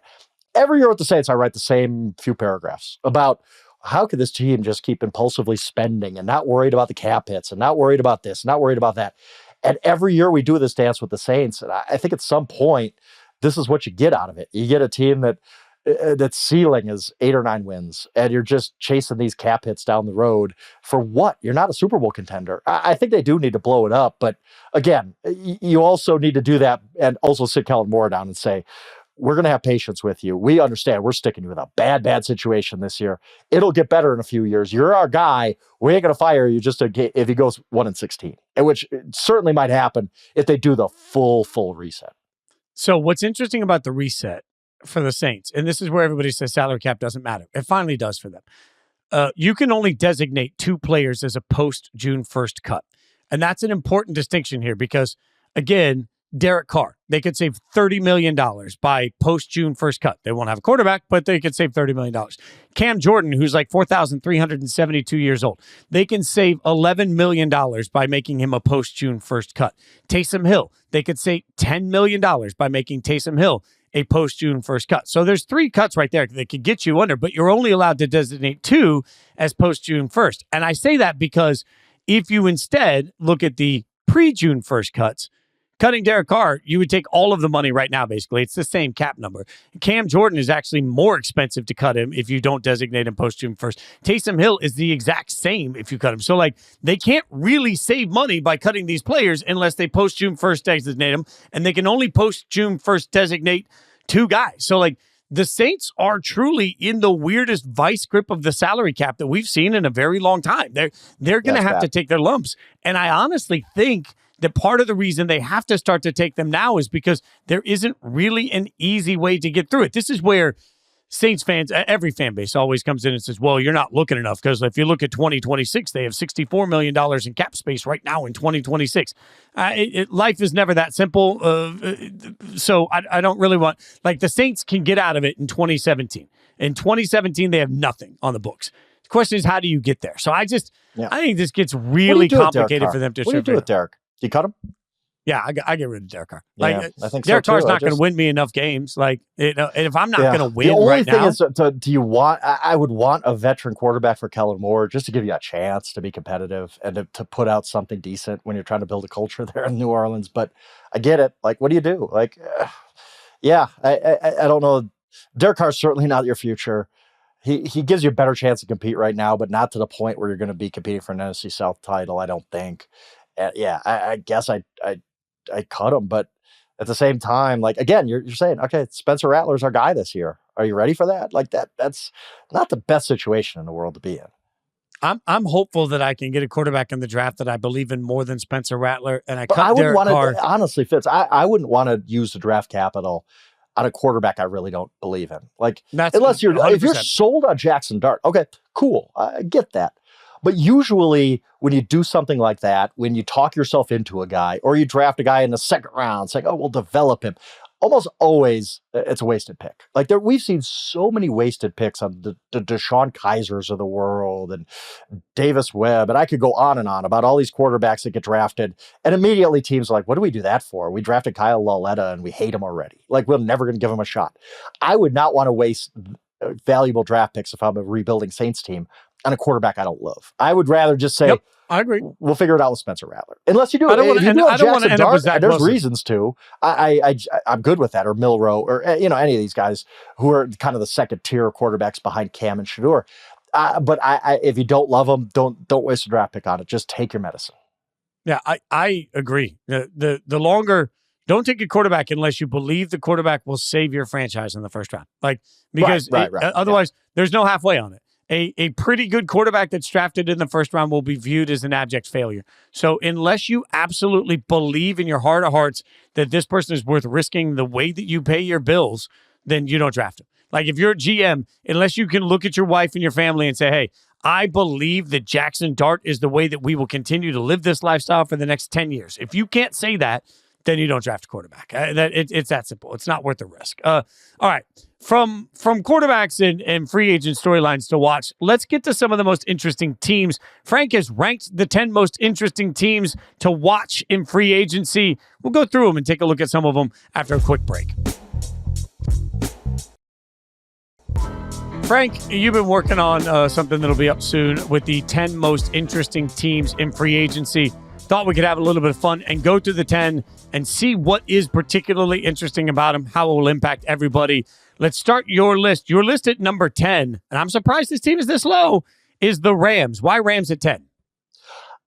Every year with the Saints, I write the same few paragraphs about how could this team just keep impulsively spending and not worried about the cap hits and not worried about this, not worried about that. And every year we do this dance with the Saints. And I think at some point, this is what you get out of it. You get a team that ceiling is 8 or 9 wins, and you're just chasing these cap hits down the road for what? You're not a Super Bowl contender. I think they do need to blow it up. But again, you also need to do that and also sit Kellen Moore down and say, we're going to have patience with you. We understand we're sticking you with a bad situation this year. It'll get better in a few years. You're our guy. We ain't going to fire you just if he goes 1-16, which certainly might happen if they do the full reset. So what's interesting about the reset for the Saints, and this is where everybody says salary cap doesn't matter. It finally does for them. You can only designate 2 players as a post-June 1st cut. And that's an important distinction here because, again, Derek Carr, they could save $30 million by post-June 1st cut. They won't have a quarterback, but they could save $30 million. Cam Jordan, who's like 4,372 years old, they can save $11 million by making him a post-June 1st cut. Taysom Hill, they could save $10 million by making Taysom Hill a post-June 1st cut. So there's 3 cuts right there that could get you under, but you're only allowed to designate 2 as post-June 1st. And I say that because if you instead look at the pre-June 1st cuts, cutting Derek Carr, you would take all of the money right now, basically. It's the same cap number. Cam Jordan is actually more expensive to cut him if you don't designate him post-June 1st. Taysom Hill is the exact same if you cut him. So, like, they can't really save money by cutting these players unless they post-June 1st designate them, and they can only post-June 1st designate 2 guys. So, like, the Saints are truly in the weirdest vice grip of the salary cap that we've seen in a very long time. They're going to have to take their lumps. And I honestly think that part of the reason they have to start to take them now is because there isn't really an easy way to get through it. This is where Saints fans, every fan base always comes in and says, well, you're not looking enough because if you look at 2026, they have $64 million in cap space right now in 2026. Life is never that simple. So I don't really want, like, the Saints can get out of it in 2017. In 2017, they have nothing on the books. The question is, how do you get there? So I think this gets really complicated for them to What do you do with Derek? Do you cut him? Yeah, I get rid of Derek Carr. Like, I think Derek so Carr's not going to win me enough games. Like, and if I'm not going to win the only right thing now, is, do you want? I would want a veteran quarterback for Kellen Moore just to give you a chance to be competitive and to put out something decent when you're trying to build a culture there in New Orleans. But I get it. Like, what do you do? Like, I don't know. Derek Carr's certainly not your future. He gives you a better chance to compete right now, but not to the point where you're going to be competing for an NFC South title. I don't think. I guess I cut him, but at the same time, like, again, you're saying, okay, Spencer Rattler's our guy this year. Are you ready for that? Like, that's not the best situation in the world to be in. I'm hopeful that I can get a quarterback in the draft that I believe in more than Spencer Rattler, and I wouldn't Derek Carr. Honestly, Fitz, I wouldn't want to use the draft capital on a quarterback I really don't believe in. Like, unless if you're sold on Jackson Dart, okay, cool, I get that. But usually when you do something like that, when you talk yourself into a guy or you draft a guy in the second round, saying, oh, we'll develop him, almost always it's a wasted pick. Like, we've seen so many wasted picks on the Deshaun Kaisers of the world and Davis Webb. And I could go on and on about all these quarterbacks that get drafted. And immediately teams are like, what do we do that for? We drafted Kyle Lauletta and we hate him already. Like, we're never going to give him a shot. I would not want to waste valuable draft picks if I'm a rebuilding Saints team on a quarterback I don't love. I would rather just say, yep, I agree. We'll figure it out with Spencer Rattler. Unless you do it. I don't want to end up with Zach there's Wilson. reasons to. I'm good with that. Or Milroe, or any of these guys who are kind of the second tier quarterbacks behind Cam and Shador. But if you don't love them, don't waste a draft pick on it. Just take your medicine. Yeah, I agree. The longer. Don't take a quarterback unless you believe the quarterback will save your franchise in the first round. Like, because otherwise there's no halfway on it. A pretty good quarterback that's drafted in the first round will be viewed as an abject failure. So unless you absolutely believe in your heart of hearts that this person is worth risking the way that you pay your bills, then you don't draft him. Like, if you're a GM, unless you can look at your wife and your family and say, hey, I believe that Jackson Dart is the way that we will continue to live this lifestyle for the next 10 years. If you can't say that, then you don't draft a quarterback. It's that simple. It's not worth the risk. All right. From quarterbacks and free agent storylines to watch, let's get to some of the most interesting teams. Frank has ranked the 10 most interesting teams to watch in free agency. We'll go through them and take a look at some of them after a quick break. Frank, you've been working on something that'll be up soon with the 10 most interesting teams in free agency. Thought we could have a little bit of fun and go through the 10 and see what is particularly interesting about them, how it will impact everybody. Let's start your list. Your list at number 10, and I'm surprised this team is this low, is the Rams. Why Rams at 10?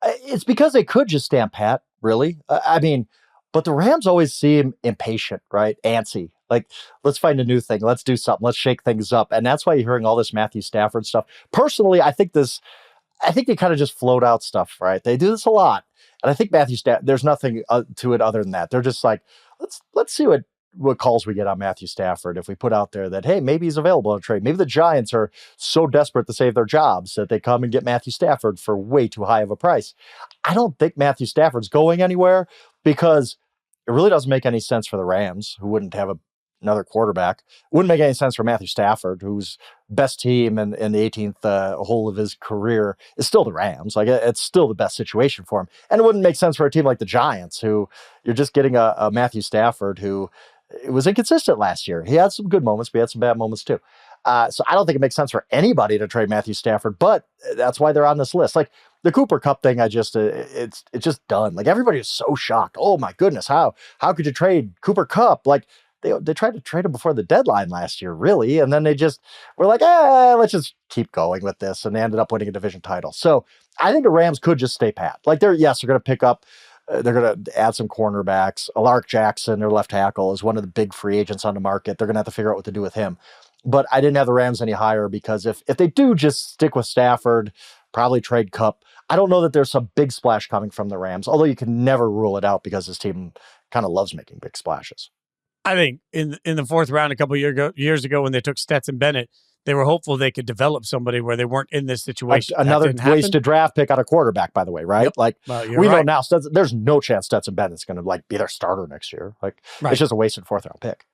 It's because they could just stand pat, really. But the Rams always seem impatient, right? Antsy. Like, let's find a new thing. Let's do something. Let's shake things up. And that's why you're hearing all this Matthew Stafford stuff. Personally, I think they kind of just float out stuff, right? They do this a lot. And I think Matthew Stafford, there's nothing to it other than that. They're just like, let's see what what calls we get on Matthew Stafford if we put out there that, hey, maybe he's available in a trade. Maybe the Giants are so desperate to save their jobs that they come and get Matthew Stafford for way too high of a price. I don't think Matthew Stafford's going anywhere because it really doesn't make any sense for the Rams, who wouldn't have another quarterback. It wouldn't make any sense for Matthew Stafford, whose best team in the 18th hole of his career is still the Rams. Like, it's still the best situation for him. And it wouldn't make sense for a team like the Giants, who you're just getting a Matthew Stafford who was inconsistent last year. He had some good moments, but he had some bad moments too. So I don't think it makes sense for anybody to trade Matthew Stafford, but that's why they're on this list. Like the Cooper Kupp thing, it's just done. Like everybody was so shocked. Oh my goodness, how could you trade Cooper Kupp? Like they tried to trade him before the deadline last year, really, and then they just were like, let's just keep going with this, and they ended up winning a division title. So I think the Rams could just stay pat. Like they're going to pick up. They're going to add some cornerbacks. Alaric Jackson, their left tackle, is one of the big free agents on the market. They're going to have to figure out what to do with him. But I didn't have the Rams any higher because if they do just stick with Stafford, probably trade Kupp, I don't know that there's some big splash coming from the Rams, although you can never rule it out because this team kind of loves making big splashes. I think in the fourth round a couple years ago when they took Stetson Bennett, they were hopeful they could develop somebody where they weren't in this situation. Like another wasted draft pick on a quarterback, by the way, right? Yep. Like we know now, there's no chance Stetson Bennett's going to be their starter next year. Like it's just a wasted fourth round pick.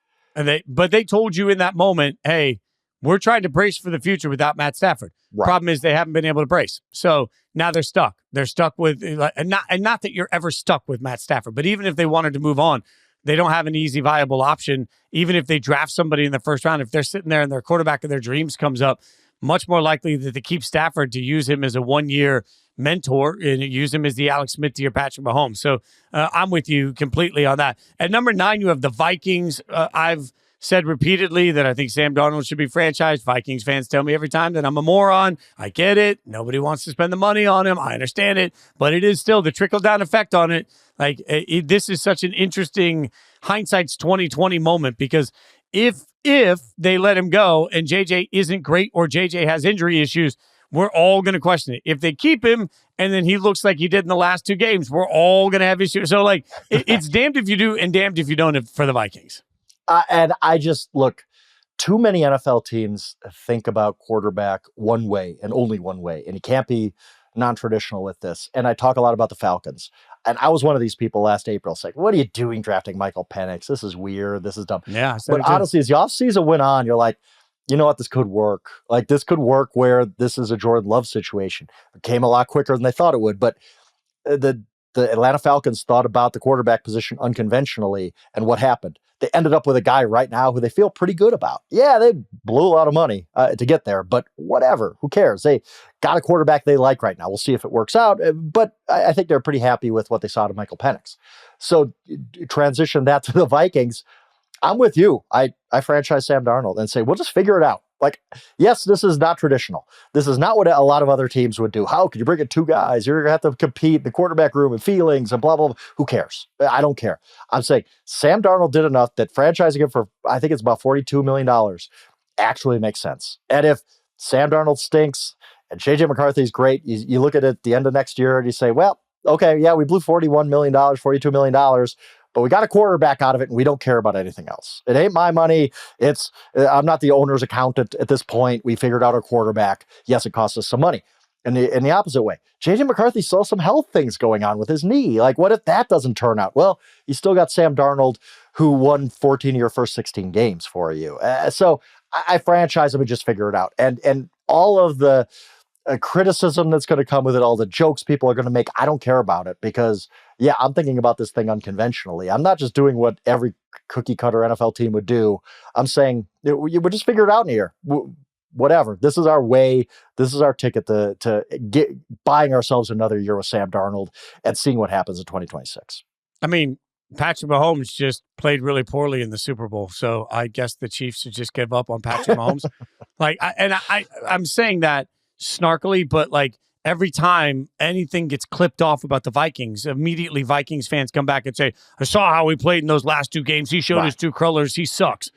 But they told you in that moment, hey, we're trying to brace for the future without Matt Stafford. Right. Problem is they haven't been able to brace. So now they're stuck. They're stuck with, and not that you're ever stuck with Matt Stafford, but even if they wanted to move on, they don't have an easy, viable option. Even if they draft somebody in the first round, if they're sitting there and their quarterback of their dreams comes up, much more likely that they keep Stafford to use him as a one-year mentor and use him as the Alex Smith to your Patrick Mahomes. So I'm with you completely on that. At number 9, you have the Vikings. I've said repeatedly that I think Sam Darnold should be franchised. Vikings fans tell me every time that I'm a moron. I get it. Nobody wants to spend the money on him. I understand it. But it is still the trickle-down effect on it. Like, this is such an interesting hindsight's 2020 moment because if they let him go and JJ isn't great or JJ has injury issues, we're all going to question it. If they keep him and then he looks like he did in the last 2 games, we're all going to have issues. So, like, it's damned if you do and damned if you don't for the Vikings. And I just, look, too many NFL teams think about quarterback one way and only one way, and you can't be non-traditional with this. And I talk a lot about the Falcons. And I was one of these people last April saying, what are you doing drafting Michael Penix? This is weird. This is dumb. Yeah. But honestly, as the offseason went on, you're like, you know what? This could work. Like, this could work where this is a Jordan Love situation. It came a lot quicker than they thought it would. But the Atlanta Falcons thought about the quarterback position unconventionally. And what happened? They ended up with a guy right now who they feel pretty good about. Yeah, they blew a lot of money to get there, but whatever. Who cares? They got a quarterback they like right now. We'll see if it works out. But I think they're pretty happy with what they saw to Michael Penix. So transition that to the Vikings. I'm with you. I franchise Sam Darnold and say, we'll just figure it out. Like, yes, this is not traditional. This is not what a lot of other teams would do. How could you bring in 2 guys? You're going to have to compete in the quarterback room and feelings and blah, blah, blah. Who cares? I don't care. I'm saying Sam Darnold did enough that franchising him for, I think it's about $42 million, actually makes sense. And if Sam Darnold stinks and JJ McCarthy's great, you look at it at the end of next year and you say, well, okay, yeah, we blew $41 million, $42 million, but we got a quarterback out of it and we don't care about anything else. It ain't my money. I'm not the owner's accountant at this point. We figured out our quarterback. Yes, it cost us some money. In the opposite way, JJ McCarthy saw some health things going on with his knee. Like, what if that doesn't turn out? Well, you still got Sam Darnold, who won 14 of your first 16 games for you. So I franchise him and just figure it out. And all of the criticism that's going to come with it, all the jokes people are going to make, I don't care about it because, yeah, I'm thinking about this thing unconventionally. I'm not just doing what every cookie cutter NFL team would do. I'm saying we just figure it out in here. Whatever. This is our way. This is our ticket to get buying ourselves another year with Sam Darnold and seeing what happens in 2026. I mean, Patrick Mahomes just played really poorly in the Super Bowl, so I guess the Chiefs should just give up on Patrick Mahomes. I'm saying that snarkily, but like every time anything gets clipped off about the Vikings, immediately Vikings fans come back and say, I saw how he played in those last 2 games. He showed his true colors. He sucks.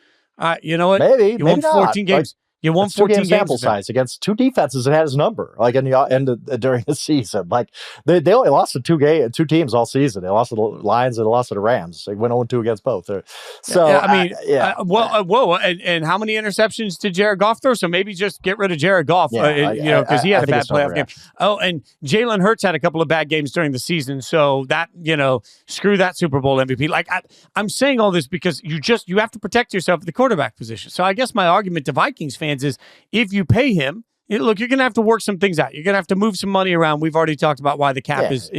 You know what? Maybe won 14 not. games. You won That's 2 14 game sample games with them. size against two defenses that had his number, like in the end during the season. Like they only lost to two teams all season. They lost to the Lions and they lost to the Rams. They went 0-2 against both. So Yeah, I mean, yeah. whoa, and how many interceptions did Jared Goff throw? So maybe just get rid of Jared Goff, because he had a bad playoff game. Oh, and Jalen Hurts had a couple of bad games during the season, so that screw that Super Bowl MVP. Like I'm saying all this because you have to protect yourself at the quarterback position. So I guess my argument to Vikings fans is if you pay him, look, you're going to have to work some things out. You're going to have to move some money around. We've already talked about why the cap is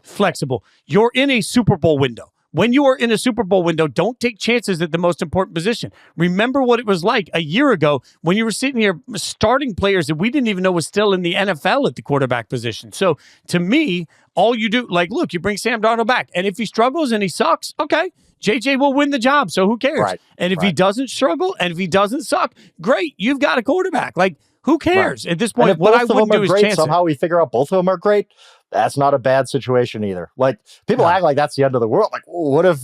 flexible. You're in a Super Bowl window. When you are in a Super Bowl window, don't take chances at the most important position. Remember what it was like a year ago when you were sitting here starting players that we didn't even know was still in the NFL at the quarterback position. So to me, all you do, look, you bring Sam Darnold back. And if he struggles and he sucks, okay, JJ will win the job, so who cares? Right. And if he doesn't struggle and if he doesn't suck, great, you've got a quarterback. Like, who cares at this point? And if what both I of wouldn't them do are is great, chance somehow we figure out both of them are great. That's not a bad situation either. Like, people act like that's the end of the world. Like, what if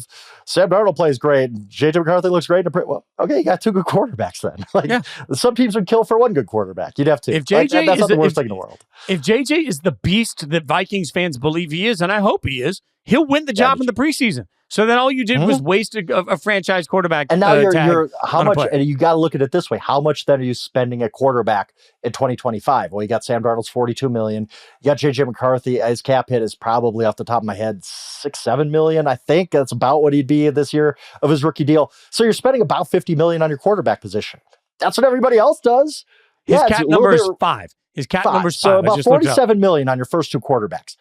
Sam Darnold plays great and JJ McCarthy looks great? Well, okay, you got two good quarterbacks then. Some teams would kill for one good quarterback. You'd have to. If JJ that's not the worst thing in the world. If JJ is the beast that Vikings fans believe he is, and I hope he is, he'll win the job in the preseason. So then all you did was waste a franchise quarterback. And now you're how much? And you got to look at it this way: how much then are you spending at quarterback in 2025? Well, you got Sam Darnold's $42 million. You got JJ McCarthy. His cap hit is probably off the top of my head $6-7 million. I think that's about what he'd be this year of his rookie deal. So you're spending about $50 million on your quarterback position. That's what everybody else does. His cap number is 5. His cap number is 5. So about $47 million on your first two quarterbacks.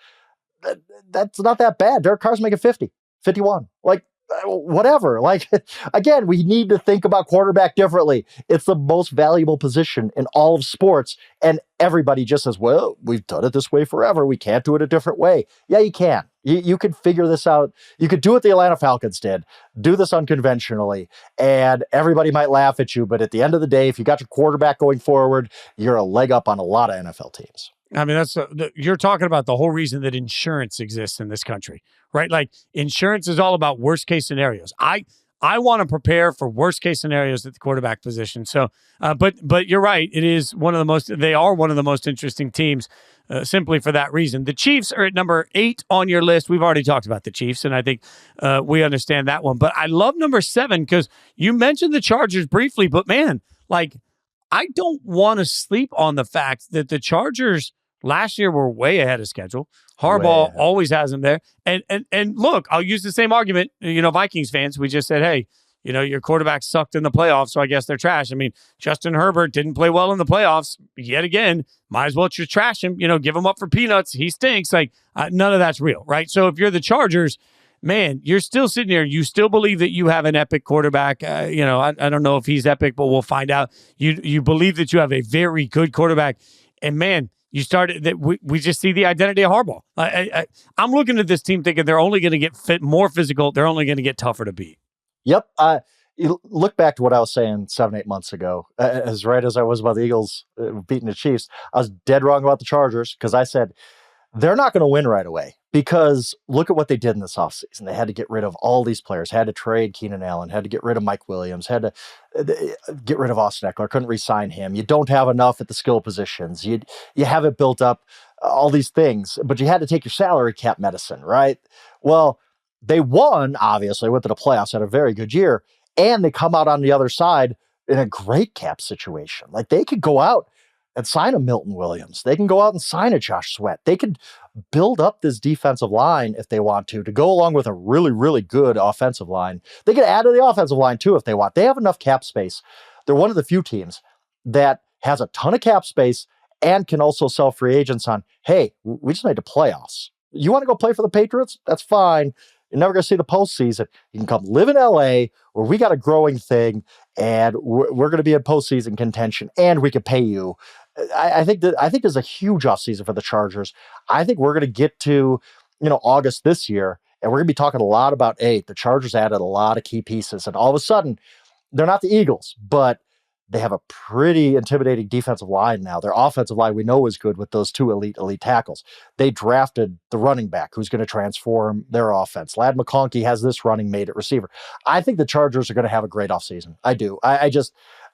That's not that bad. Derek Carr's making 50. 51. Like, whatever. Like, again, we need to think about quarterback differently. It's the most valuable position in all of sports. And everybody just says, well, we've done it this way forever. We can't do it a different way. Yeah, you can. You could figure this out. You could do what the Atlanta Falcons did. Do this unconventionally. And everybody might laugh at you. But at the end of the day, if you got your quarterback going forward, you're a leg up on a lot of NFL teams. I mean, you're talking about the whole reason that insurance exists in this country, right? Like, insurance is all about worst case scenarios. I want to prepare for worst case scenarios at the quarterback position. So, but you're right. They are one of the most interesting teams simply for that reason. The Chiefs are at number 8 on your list. We've already talked about the Chiefs, and I think we understand that one. But I love number 7 because you mentioned the Chargers briefly, but man, like, I don't want to sleep on the fact that the Chargers last year were way ahead of schedule. Harbaugh always has them there. And look, I'll use the same argument. Vikings fans, we just said, hey, your quarterback sucked in the playoffs, so I guess they're trash. I mean, Justin Herbert didn't play well in the playoffs yet again. Might as well just trash him. Give him up for peanuts. He stinks. Like, none of that's real, right? So if you're the Chargers, man, you're still sitting there. You still believe that you have an epic quarterback. I don't know if he's epic, but we'll find out. You believe that you have a very good quarterback. And man, you started that we just see the identity of Harbaugh. I'm looking at this team thinking they're only going to get more physical. They're only going to get tougher to beat. Yep. You look back to what I was saying 7-8 months ago, as right as I was about the Eagles beating the Chiefs. I was dead wrong about the Chargers because I said they're not going to win right away because look at what they did in this offseason. They had to get rid of all these players, had to trade Keenan Allen, had to get rid of Mike Williams, had to get rid of Austin Eckler, couldn't re-sign him. You don't have enough at the skill positions. You haven't built up all these things, but you had to take your salary cap medicine, right? Well, they won, obviously, went to the playoffs, had a very good year, and they come out on the other side in a great cap situation. Like, they could go out and sign a Milton Williams. They can go out and sign a Josh Sweat. They could build up this defensive line if they want to go along with a really, really good offensive line. They could add to the offensive line too if they want. They have enough cap space. They're one of the few teams that has a ton of cap space and can also sell free agents on, hey, we just made the playoffs. You want to go play for the Patriots? That's fine. You're never going to see the postseason. You can come live in LA where we got a growing thing and we're going to be in postseason contention and we could pay you. I think there's a huge offseason for the Chargers. I think we're going to get to, August this year and we're going to be talking a lot about, the Chargers added a lot of key pieces and all of a sudden they're not the Eagles, but they have a pretty intimidating defensive line now. Their offensive line we know is good with those 2 elite tackles. They drafted the running back who's going to transform their offense. Ladd McConkey has this running mate at receiver. I think the Chargers are going to have a great offseason. I do.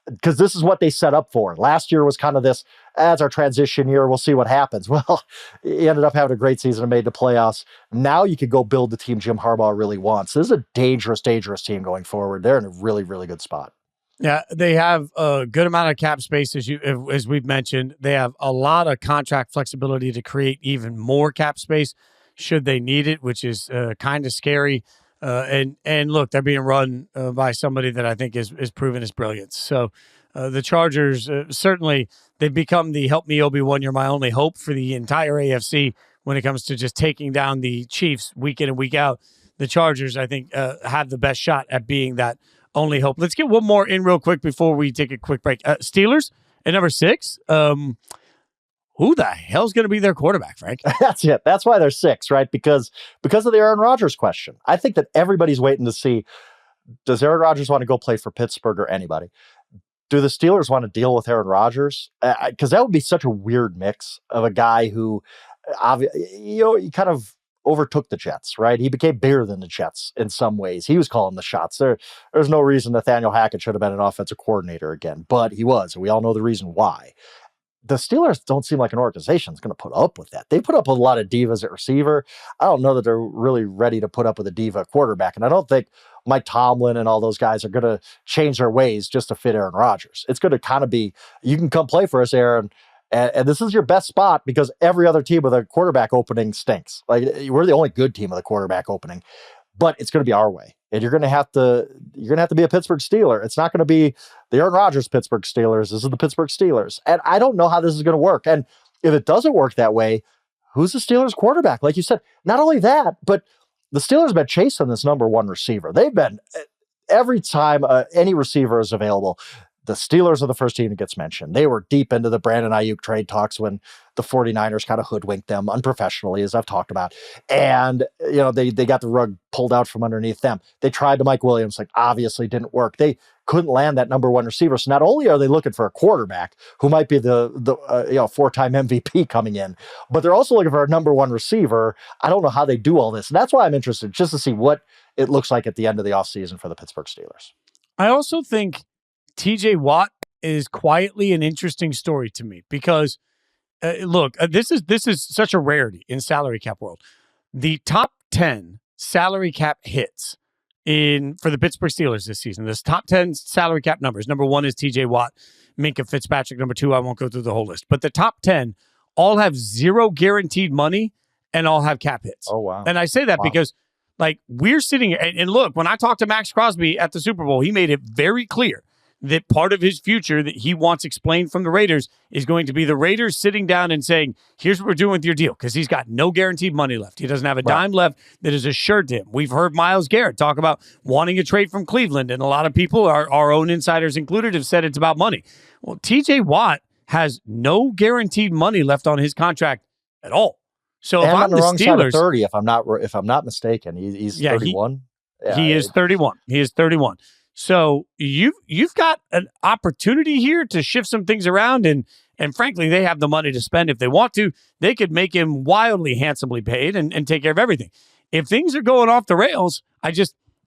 because this is what they set up for. Last year was kind of this, as our transition year, we'll see what happens. Well, he ended up having a great season and made the playoffs. Now you could go build the team Jim Harbaugh really wants. This is a dangerous, dangerous team going forward. They're in a really, really good spot. Yeah, they have a good amount of cap space, as we've mentioned. They have a lot of contract flexibility to create even more cap space should they need it, which is kind of scary. And look, they're being run by somebody that I think is proven his brilliance. So the Chargers, certainly, they've become the help me, Obi-Wan, you're my only hope for the entire AFC when it comes to just taking down the Chiefs week in and week out. The Chargers, I think, have the best shot at being that only hope. Let's get one more in real quick before we take a quick break. Steelers at number 6. Who the hell's going to be their quarterback, Frank? That's it. That's why they're 6, right? Because of the Aaron Rodgers question. I think that everybody's waiting to see, does Aaron Rodgers want to go play for Pittsburgh or anybody? Do the Steelers want to deal with Aaron Rodgers? Because that would be such a weird mix of a guy who, he kind of overtook the Jets, right? He became bigger than the Jets in some ways. He was calling the shots. There's no reason Nathaniel Hackett should have been an offensive coordinator again, but he was, and we all know the reason why. The Steelers don't seem like an organization that's going to put up with that. They put up with a lot of divas at receiver. I don't know that they're really ready to put up with a diva quarterback, and I don't think Mike Tomlin and all those guys are going to change their ways just to fit Aaron Rodgers. It's going to kind of be, you can come play for us, Aaron, and this is your best spot because every other team with a quarterback opening stinks. Like, we're the only good team with a quarterback opening, but it's going to be our way. And you're going to have to be a Pittsburgh Steeler. It's not going to be the Aaron Rodgers Pittsburgh Steelers. This is the Pittsburgh Steelers. And I don't know how this is going to work. And if it doesn't work that way, who's the Steelers quarterback? Like you said, not only that, but the Steelers have been chasing this number 1 receiver. They've been, every time any receiver is available, the Steelers are the first team that gets mentioned. They were deep into the Brandon Ayuk trade talks when the 49ers kind of hoodwinked them unprofessionally, as I've talked about. And, they got the rug pulled out from underneath them. They tried to Mike Williams, like obviously didn't work. They couldn't land that number 1 receiver. So not only are they looking for a quarterback who might be the 4-time MVP coming in, but they're also looking for a number 1 receiver. I don't know how they do all this. And that's why I'm interested just to see what it looks like at the end of the offseason for the Pittsburgh Steelers. I also think TJ Watt is quietly an interesting story to me because, this is such a rarity in salary cap world. The top 10 salary cap hits for the Pittsburgh Steelers this season. This top 10 salary cap numbers. Number 1 is TJ Watt, Minkah Fitzpatrick. Number 2, I won't go through the whole list, but the top 10 all have 0 guaranteed money and all have cap hits. Oh, wow. And I say that because, like, we're sitting and look, when I talked to Max Crosby at the Super Bowl, he made it very clear that part of his future that he wants explained from the Raiders is going to be the Raiders sitting down and saying, here's what we're doing with your deal, because he's got no guaranteed money left. He doesn't have a dime left that is assured to him. We've heard Myles Garrett talk about wanting a trade from Cleveland, and a lot of people, our own insiders included, have said it's about money. Well, TJ Watt has no guaranteed money left on his contract at all. So and if I'm on the the wrong Steelers, side of 30, if I'm not mistaken, he's 31. He is 31. He is 31. So you've got an opportunity here to shift some things around, and frankly, they have the money to spend if they want to. They could make him wildly handsomely paid and take care of everything. If things are going off the rails,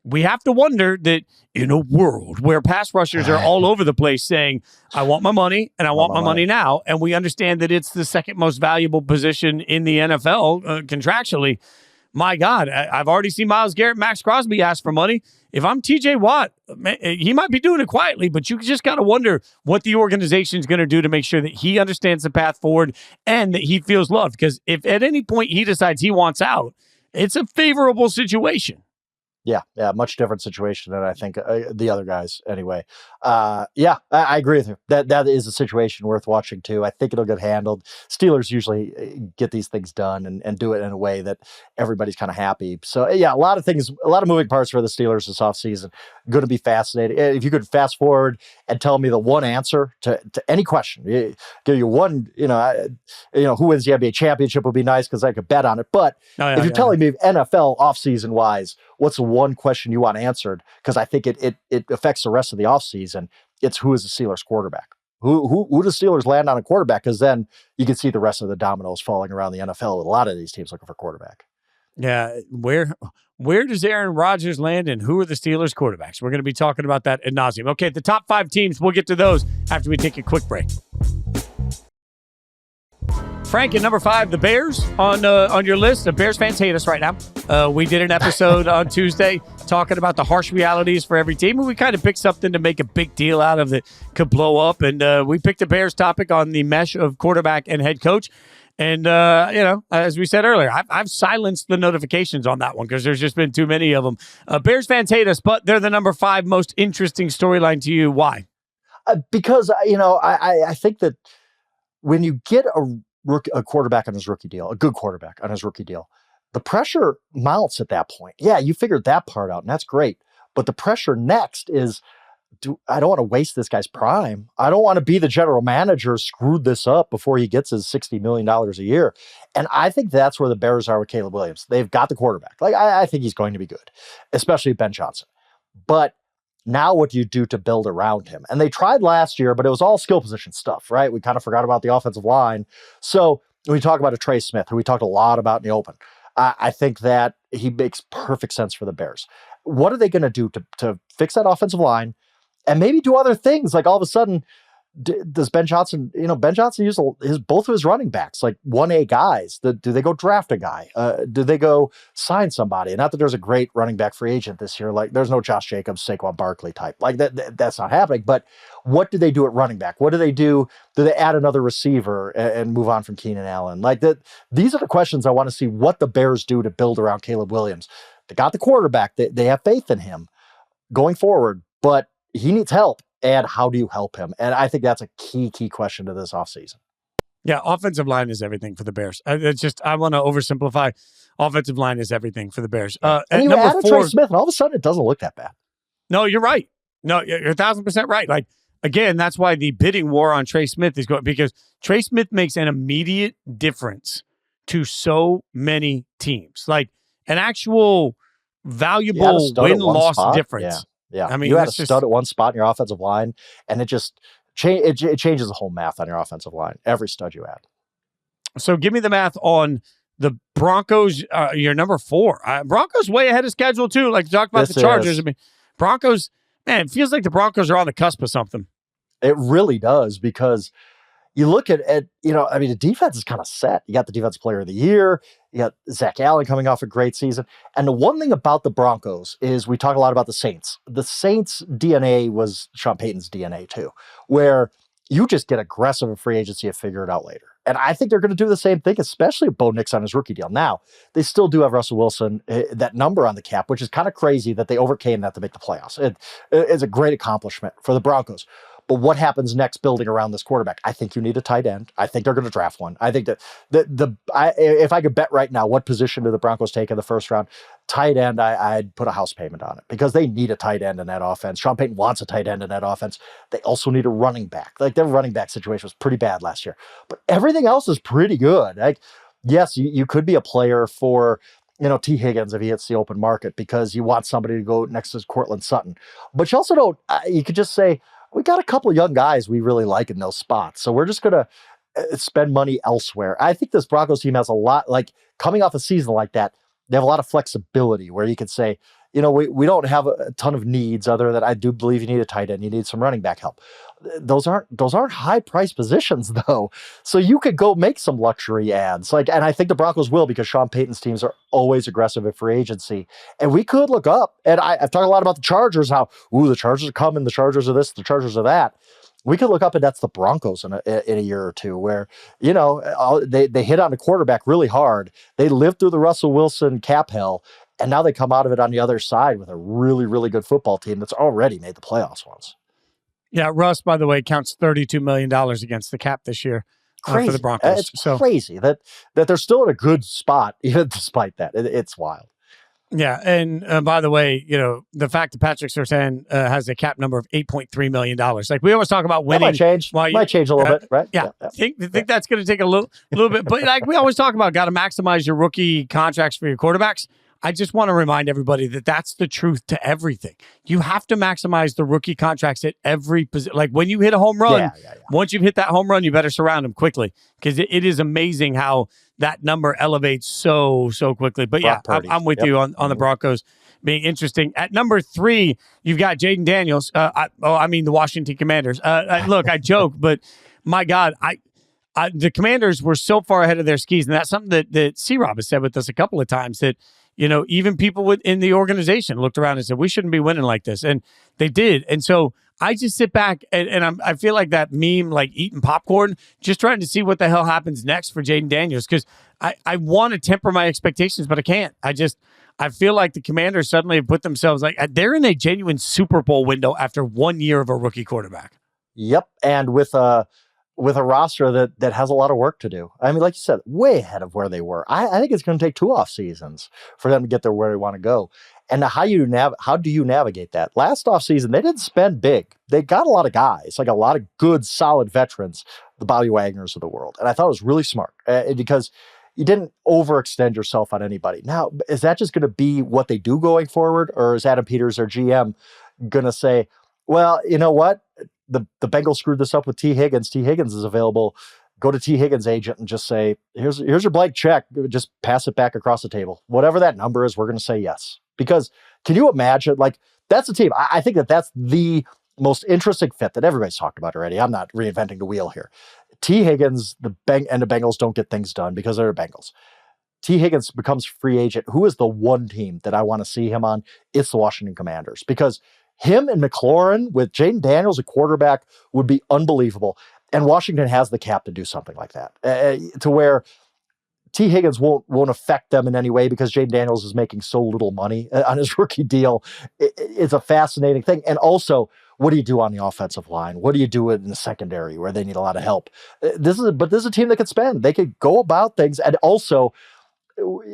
we have to wonder that in a world where pass rushers are all over the place saying, I want my money and I want my money now, and we understand that it's the second most valuable position in the NFL contractually. My God, I've already seen Myles Garrett, Max Crosby ask for money. If I'm TJ Watt, he might be doing it quietly, but you just got to wonder what the organization is going to do to make sure that he understands the path forward and that he feels loved. Because if at any point he decides he wants out, it's a favorable situation. Yeah, much different situation than I think the other guys anyway. I agree with you. That is a situation worth watching too. I think it'll get handled. Steelers usually get these things done and do it in a way that everybody's kind of happy. So yeah, a lot of moving parts for the Steelers this offseason. Going to be fascinating. If you could fast forward and tell me the one answer to any question, give you one, who wins the NBA championship would be nice because I could bet on it. But if you're telling me NFL offseason wise, what's the one question you want answered? Because I think it affects the rest of the offseason. It's who is the Steelers quarterback? Who do Steelers land on a quarterback? Because then you can see the rest of the dominoes falling around the NFL with a lot of these teams looking for quarterback. Yeah, where does Aaron Rodgers land, and who are the Steelers quarterbacks? We're going to be talking about that ad nauseum. Okay, the top 5 teams, we'll get to those after we take a quick break. Frank, at number 5, the Bears on your list. The Bears fans hate us right now. We did an episode on Tuesday talking about the harsh realities for every team, and we kind of picked something to make a big deal out of that could blow up. And we picked the Bears topic on the mesh of quarterback and head coach. And, as we said earlier, I've silenced the notifications on that one because there's just been too many of them. Bears fans hate us, but they're the number 5 most interesting storyline to you. Why? Because, I think that when you get a quarterback on his rookie deal, a good quarterback on his rookie deal, the pressure mounts at that point. Yeah, you figured that part out, and that's great. But the pressure next is, I don't want to waste this guy's prime. I don't want to be the general manager screwed this up before he gets his $60 million a year. And I think that's where the Bears are with Caleb Williams. They've got the quarterback. Like, I think he's going to be good, especially Ben Johnson. But now what do you do to build around him? And they tried last year, but it was all skill position stuff, right? We kind of forgot about the offensive line. So when we talk about a Trey Smith, who we talked a lot about in the open, I think that he makes perfect sense for the Bears. What are they going to do to fix that offensive line and maybe do other things? Like all of a sudden, does Ben Johnson use both of his running backs, like 1A guys? Do they go draft a guy? Do they go sign somebody? Not that there's a great running back free agent this year. Like there's no Josh Jacobs, Saquon Barkley type. Like that's not happening. But what do they do at running back? What do they do? Do they add another receiver and move on from Keenan Allen? Like that. These are the questions I want to see what the Bears do to build around Caleb Williams. They got the quarterback. They have faith in him going forward, but he needs help. And how do you help him? And I think that's a key question to this offseason. Yeah, offensive line is everything for the Bears. I want to oversimplify. Offensive line is everything for the Bears. And you added Trey Smith, and all of a sudden it doesn't look that bad. No, you're right. No, you're 1,000% right. Like, again, that's why the bidding war on Trey Smith is going, because Trey Smith makes an immediate difference to so many teams. Like an actual valuable win-loss difference. Yeah, I mean, you had a stud at one spot in your offensive line, and it just it changes the whole math on your offensive line. Every stud you add. So give me the math on the Broncos. Your number 4. Broncos way ahead of schedule too. Like talk about the Chargers. I mean, Broncos. Man, it feels like the Broncos are on the cusp of something. It really does, because you look at the defense is kind of set. You got the defensive player of the year. You got Zach Allen coming off a great season. And the one thing about the Broncos is we talk a lot about the Saints. The Saints' DNA was Sean Payton's DNA too, where you just get aggressive in free agency and figure it out later. And I think they're going to do the same thing, especially with Bo Nix on his rookie deal. Now, they still do have Russell Wilson, that number on the cap, which is kind of crazy that they overcame that to make the playoffs. It's a great accomplishment for the Broncos. But what happens next building around this quarterback? I think you need a tight end. I think they're going to draft one. I think that if I could bet right now, what position do the Broncos take in the first round? Tight end, I'd put a house payment on it, because they need a tight end in that offense. Sean Payton wants a tight end in that offense. They also need a running back. Like their running back situation was pretty bad last year, but everything else is pretty good. Like, yes, you could be a player for T. Higgins if he hits the open market because you want somebody to go next to Cortland Sutton. But you also don't, you could just say, we got a couple of young guys we really like in those spots, so we're just going to spend money elsewhere. I think this Broncos team has a lot, like coming off a season like that, they have a lot of flexibility where you could say, we don't have a ton of needs other than I do believe you need a tight end, you need some running back help. Those aren't high price positions though. So you could go make some luxury ads. And I think the Broncos will, because Sean Payton's teams are always aggressive at free agency. And we could look up, and I've talked a lot about the Chargers, how, the Chargers are coming, the Chargers are this, the Chargers are that. We could look up, and that's the Broncos in a year or two, where, they hit on the quarterback really hard. They lived through the Russell Wilson cap hell, and now they come out of it on the other side with a really, really good football team that's already made the playoffs once. Yeah, Russ, by the way, counts $32 million against the cap this year for the Broncos. It's crazy that they're still in a good spot, even despite that. It's wild. Yeah, and by the way, the fact that Patrick Surtain has a cap number of $8.3 million. Like we always talk about winning. That might change a little bit, right? Yeah. Think that's going to take a little bit. But like we always talk about, got to maximize your rookie contracts for your quarterbacks. I just want to remind everybody that that's the truth to everything. You have to maximize the rookie contracts at every position. Like when you hit a home run, once you've hit that home run, you better surround them quickly, because it is amazing how that number elevates so quickly. But yeah, I'm with you on the Broncos being interesting. At number 3, you've got Jayden Daniels. The Washington Commanders. Look, I joke, but my God, the Commanders were so far ahead of their skis, and that's something that C-Rob has said with us a couple of times, that even people within the organization looked around and said, we shouldn't be winning like this. And they did. And so I just sit back and I feel like that meme, like eating popcorn, just trying to see what the hell happens next for Jayden Daniels, because I want to temper my expectations, but I can't. I feel like the Commanders suddenly have put themselves they're in a genuine Super Bowl window after 1 year of a rookie quarterback. Yep. And with a roster that has a lot of work to do. I mean, like you said, way ahead of where they were. I think it's going to take 2 off seasons for them to get there where they want to go. And how do you navigate that? Last offseason, they didn't spend big. They got a lot of guys, like a lot of good, solid veterans, the Bobby Wagners of the world. And I thought it was really smart because you didn't overextend yourself on anybody. Now, is that just going to be what they do going forward? Or is Adam Peters, their GM, going to say, well, you know what? The Bengals screwed this up with T. Higgins. T. Higgins is available. Go to T. Higgins' agent and just say, here's your blank check. Just pass it back across the table. Whatever that number is, we're going to say yes. Because can you imagine, that's a team. I think that's the most interesting fit that everybody's talked about already. I'm not reinventing the wheel here. T. Higgins, and the Bengals don't get things done because they're the Bengals. T. Higgins becomes free agent. Who is the one team that I want to see him on? It's the Washington Commanders, because him and McLaurin with Jayden Daniels, a quarterback, would be unbelievable. And Washington has the cap to do something like that, to where T. Higgins won't affect them in any way because Jayden Daniels is making so little money on his rookie deal. It's a fascinating thing. And also, what do you do on the offensive line? What do you do in the secondary where they need a lot of help? This is a team that could spend. They could go about things. And also,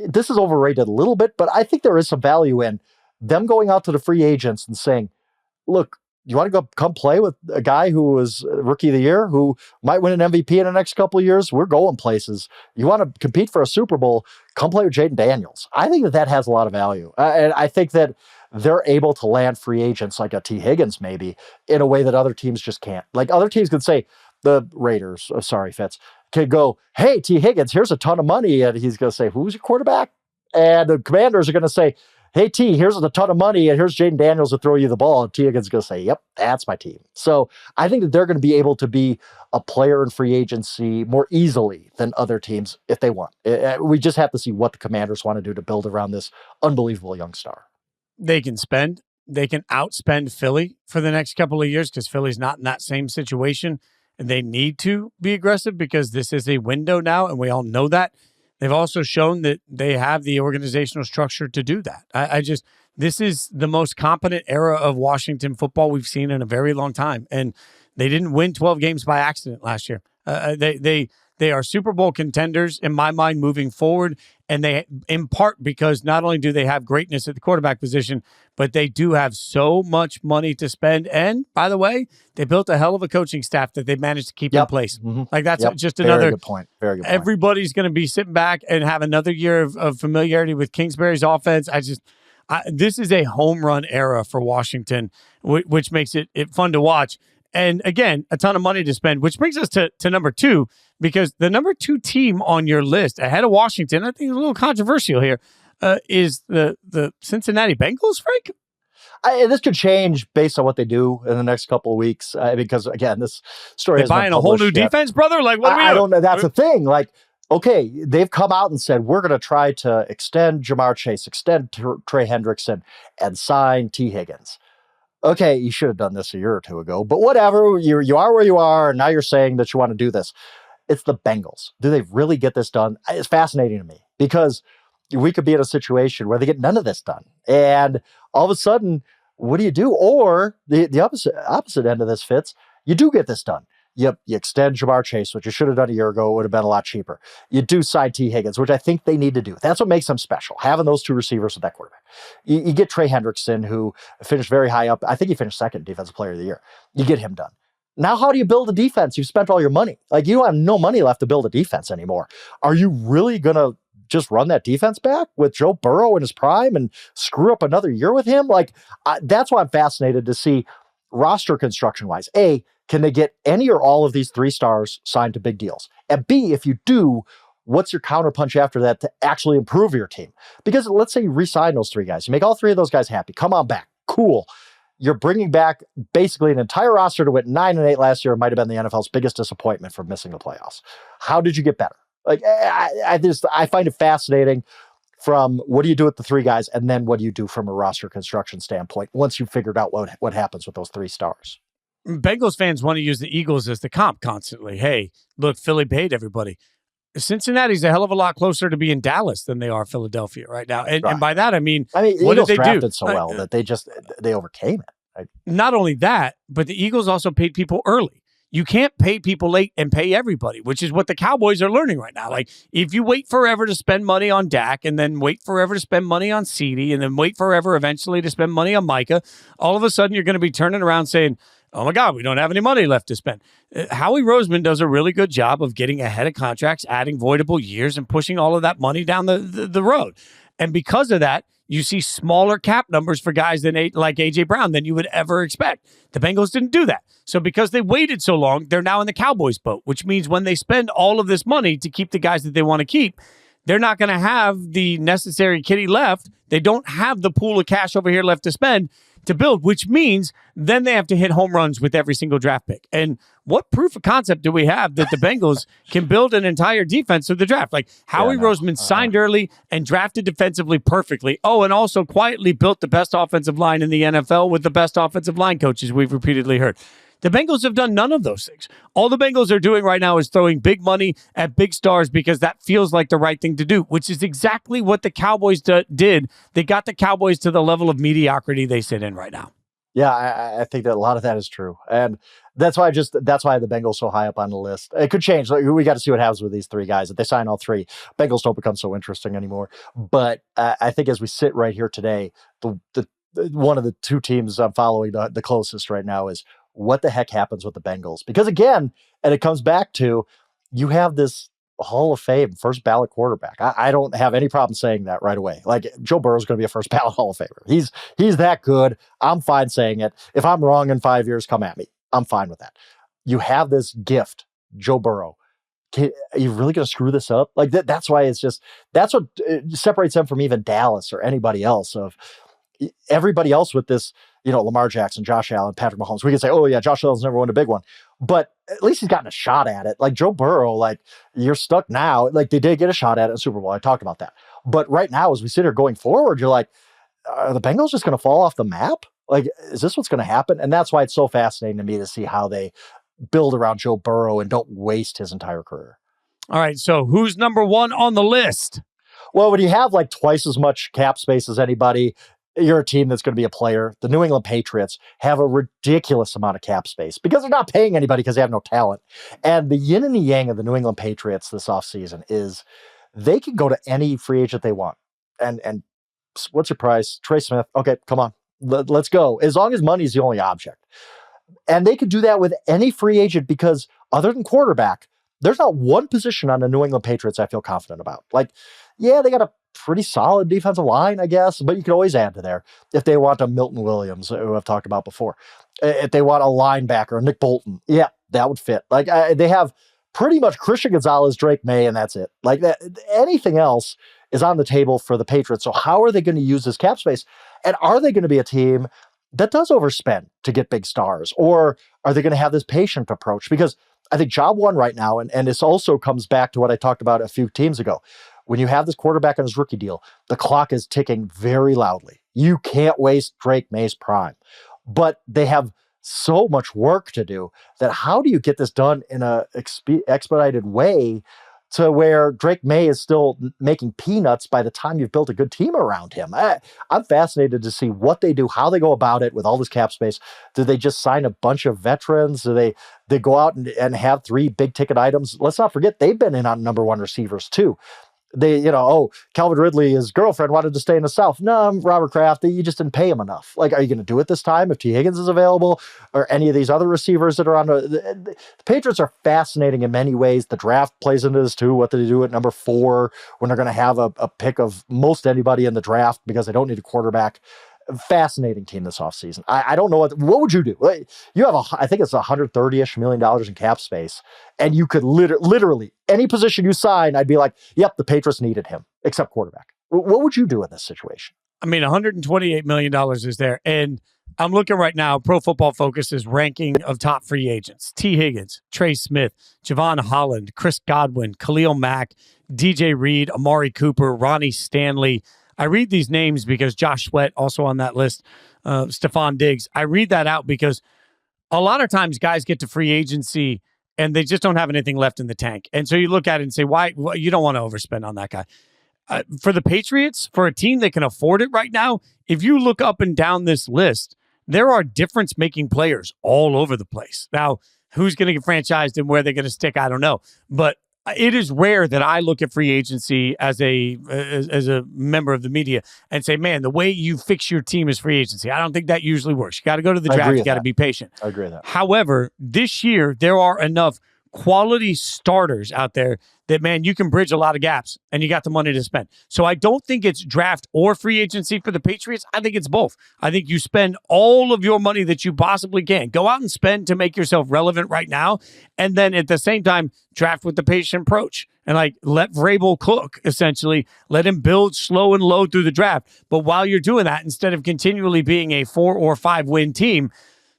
this is overrated a little bit, but I think there is some value in them going out to the free agents and saying, look, you want to come play with a guy who was rookie of the year, who might win an MVP in the next couple of years? We're going places. You want to compete for a Super Bowl? Come play with Jayden Daniels. I think that has a lot of value. And I think that they're able to land free agents like a T. Higgins maybe in a way that other teams just can't. Like other teams could say, the Raiders, Fitz, could go, hey, T. Higgins, here's a ton of money. And he's going to say, who's your quarterback? And the Commanders are going to say, hey, T, here's a ton of money, and here's Jayden Daniels to throw you the ball. And T. Higgins is going to say, yep, that's my team. So I think that they're going to be able to be a player in free agency more easily than other teams if they want. We just have to see what the Commanders want to do to build around this unbelievable young star. They can outspend Philly for the next couple of years because Philly's not in that same situation, and they need to be aggressive because this is a window now, and we all know that. They've also shown that they have the organizational structure to do that. This is the most competent era of Washington football we've seen in a very long time. And they didn't win 12 games by accident last year. They are Super Bowl contenders in my mind moving forward. And they, in part because not only do they have greatness at the quarterback position, but they do have so much money to spend. And by the way, they built a hell of a coaching staff that they managed to keep in place. Mm-hmm. Like that's just another very good point. Very good point. Everybody's going to be sitting back and have another year of familiarity with Kingsbury's offense. This is a home run era for Washington, which makes it fun to watch. And again, a ton of money to spend, which brings us to number 2, because the number 2 team on your list ahead of Washington, I think it's a little controversial here, is the Cincinnati Bengals, Frank? This could change based on what they do in the next couple of weeks, because again, this story is buying a whole new defense, brother. Like, what are we doing? I don't know. That's the thing. Like, okay, they've come out and said we're going to try to extend Jamar Chase, extend Trey Hendrickson, and sign T. Higgins. Okay, you should have done this a year or two ago, but whatever. You are where you are, and now you're saying that you want to do this. It's the Bengals. Do they really get this done? It's fascinating to me because we could be in a situation where they get none of this done, and all of a sudden, what do you do? Or the opposite end of this Fitz, you do get this done. You extend Jamar Chase, which you should have done a year ago. It would have been a lot cheaper. You do sign T. Higgins, which I think they need to do. That's what makes them special, having those 2 receivers with that quarterback. You get Trey Hendrickson, who finished very high up. I think he finished 2nd Defensive Player of the Year. You get him done. Now, how do you build a defense? You've spent all your money. Like, you don't have no money left to build a defense anymore. Are you really going to just run that defense back with Joe Burrow in his prime and screw up another year with him? Like, that's why I'm fascinated to see roster construction-wise. A, can they get any or all of these 3 stars signed to big deals? And B, if you do, what's your counterpunch after that to actually improve your team? Because let's say you re-sign those 3 guys. You make all 3 of those guys happy. Come on back. Cool. You're bringing back basically an entire roster to win 9-8 last year. It might have been the NFL's biggest disappointment for missing the playoffs. How did you get better? Like, I find it fascinating from what do you do with the 3 guys, and then what do you do from a roster construction standpoint once you've figured out what happens with those 3 stars? Bengals fans want to use the Eagles as the comp constantly. Hey, look, Philly paid everybody. Cincinnati's a hell of a lot closer to being Dallas than they are Philadelphia right now. And by that, I mean, what did they do? So well that they overcame it. Right? Not only that, but the Eagles also paid people early. You can't pay people late and pay everybody, which is what the Cowboys are learning right now. Like, if you wait forever to spend money on Dak and then wait forever to spend money on CeeDee and then wait forever eventually to spend money on Micah, all of a sudden you're going to be turning around saying, oh my God, we don't have any money left to spend. Howie Roseman does a really good job of getting ahead of contracts, adding voidable years, and pushing all of that money down the road. And because of that, you see smaller cap numbers for guys like A.J. Brown than you would ever expect. The Bengals didn't do that. So because they waited so long, they're now in the Cowboys boat, which means when they spend all of this money to keep the guys that they want to keep, they're not going to have the necessary kitty left. They don't have the pool of cash over here left to spend to build, which means then they have to hit home runs with every single draft pick. And what proof of concept do we have that the Bengals can build an entire defense through the draft? Like Howie Roseman signed early and drafted defensively perfectly. Oh, and also quietly built the best offensive line in the NFL with the best offensive line coaches we've repeatedly heard. The Bengals have done none of those things. All the Bengals are doing right now is throwing big money at big stars because that feels like the right thing to do, which is exactly what the Cowboys did. They got the Cowboys to the level of mediocrity they sit in right now. Yeah, I think that a lot of that is true. And that's why the Bengals so high up on the list. It could change. Like, we got to see what happens with these 3 guys. If they sign all 3, Bengals don't become so interesting anymore. But I think as we sit right here today, the one of the 2 teams I'm following the closest right now is what the heck happens with the Bengals? Because again, and it comes back to, you have this Hall of Fame first ballot quarterback. I don't have any problem saying that right away. Like, Joe Burrow's going to be a first ballot Hall of Famer. He's that good. I'm fine saying it. If I'm wrong in 5 years, come at me. I'm fine with that. You have this gift, Joe Burrow. Are you really going to screw this up? Like that's why that's what separates them from even Dallas or anybody else. Of everybody else with this, Lamar Jackson, Josh Allen, Patrick Mahomes. We can say, oh yeah, Josh Allen's never won a big one, but at least he's gotten a shot at it. Like Joe Burrow, like, you're stuck now. Like, they did get a shot at it in Super Bowl. I talked about that. But right now, as we sit here going forward, you're like, are the Bengals just going to fall off the map? Like, is this what's going to happen? And that's why it's so fascinating to me to see how they build around Joe Burrow and don't waste his entire career. All right. So who's number 1 on the list? Well, when you have like twice as much cap space as anybody, you're a team that's going to be a player. The New England Patriots have a ridiculous amount of cap space because they're not paying anybody because they have no talent. And the yin and the yang of the New England Patriots this offseason is they can go to any free agent they want. And what's your price? Trey Smith. Okay, come on. Let's go. As long as money is the only object. And they could do that with any free agent because other than quarterback, there's not one position on the New England Patriots I feel confident about. Like, yeah, they got a pretty solid defensive line, I guess, but you can always add to there if they want a Milton Williams, who I've talked about before. If they want a linebacker, Nick Bolton, yeah, that would fit. Like, they have pretty much Christian Gonzalez, Drake May, and that's it. Like, that, anything else is on the table for the Patriots. So how are they going to use this cap space? And are they going to be a team that does overspend to get big stars? Or are they going to have this patient approach? Because I think job one right now, and this also comes back to what I talked about a few teams ago. When you have this quarterback on his rookie deal, the clock is ticking very loudly. You can't waste Drake May's prime. But they have so much work to do that how do you get this done in a expedited way to where Drake May is still making peanuts by the time you've built a good team around him? I'm fascinated to see what they do, how they go about it with all this cap space. Do they just sign a bunch of veterans? Do they go out and have 3 big ticket items? Let's not forget, they've been in on number 1 receivers too. Calvin Ridley, his girlfriend wanted to stay in the South. No, Robert Kraft, you just didn't pay him enough. Like, are you going to do it this time if T. Higgins is available or any of these other receivers that are on the Patriots are fascinating in many ways. The draft plays into this too. What do they do at number 4 when they're going to have a pick of most anybody in the draft because they don't need a quarterback? Fascinating team this offseason. I don't know what would you do? You have I think it's $130-ish million in cap space, and you could literally any position you sign, I'd be like, yep, the Patriots needed him, except quarterback. What would you do in this situation? I mean, $128 million is there. And I'm looking right now, Pro Football Focus's ranking of top free agents. T. Higgins, Trey Smith, Javon Holland, Chris Godwin, Khalil Mack, DJ Reed, Amari Cooper, Ronnie Stanley. I read these names because Josh Sweat also on that list, Stephon Diggs. I read that out because a lot of times guys get to free agency and they just don't have anything left in the tank. And so you look at it and say, why? Well, you don't want to overspend on that guy. For the Patriots, for a team that can afford it right now, if you look up and down this list, there are difference-making players all over the place. Now, who's going to get franchised and where they're going to stick, I don't know. But it is rare that I look at free agency as a member of the media and say, man, the way you fix your team is free agency. I don't think that usually works. You got to go to the draft. You got to be patient. I agree with that. However, this year, there are enough quality starters out there that, man, you can bridge a lot of gaps and you got the money to spend. So I don't think it's draft or free agency for the Patriots. I think it's both. I think you spend all of your money that you possibly can. Go out and spend to make yourself relevant right now. And then at the same time, draft with the patient approach. And like, let Vrabel cook, essentially. Let him build slow and low through the draft. But while you're doing that, instead of continually being a 4 or 5 win team,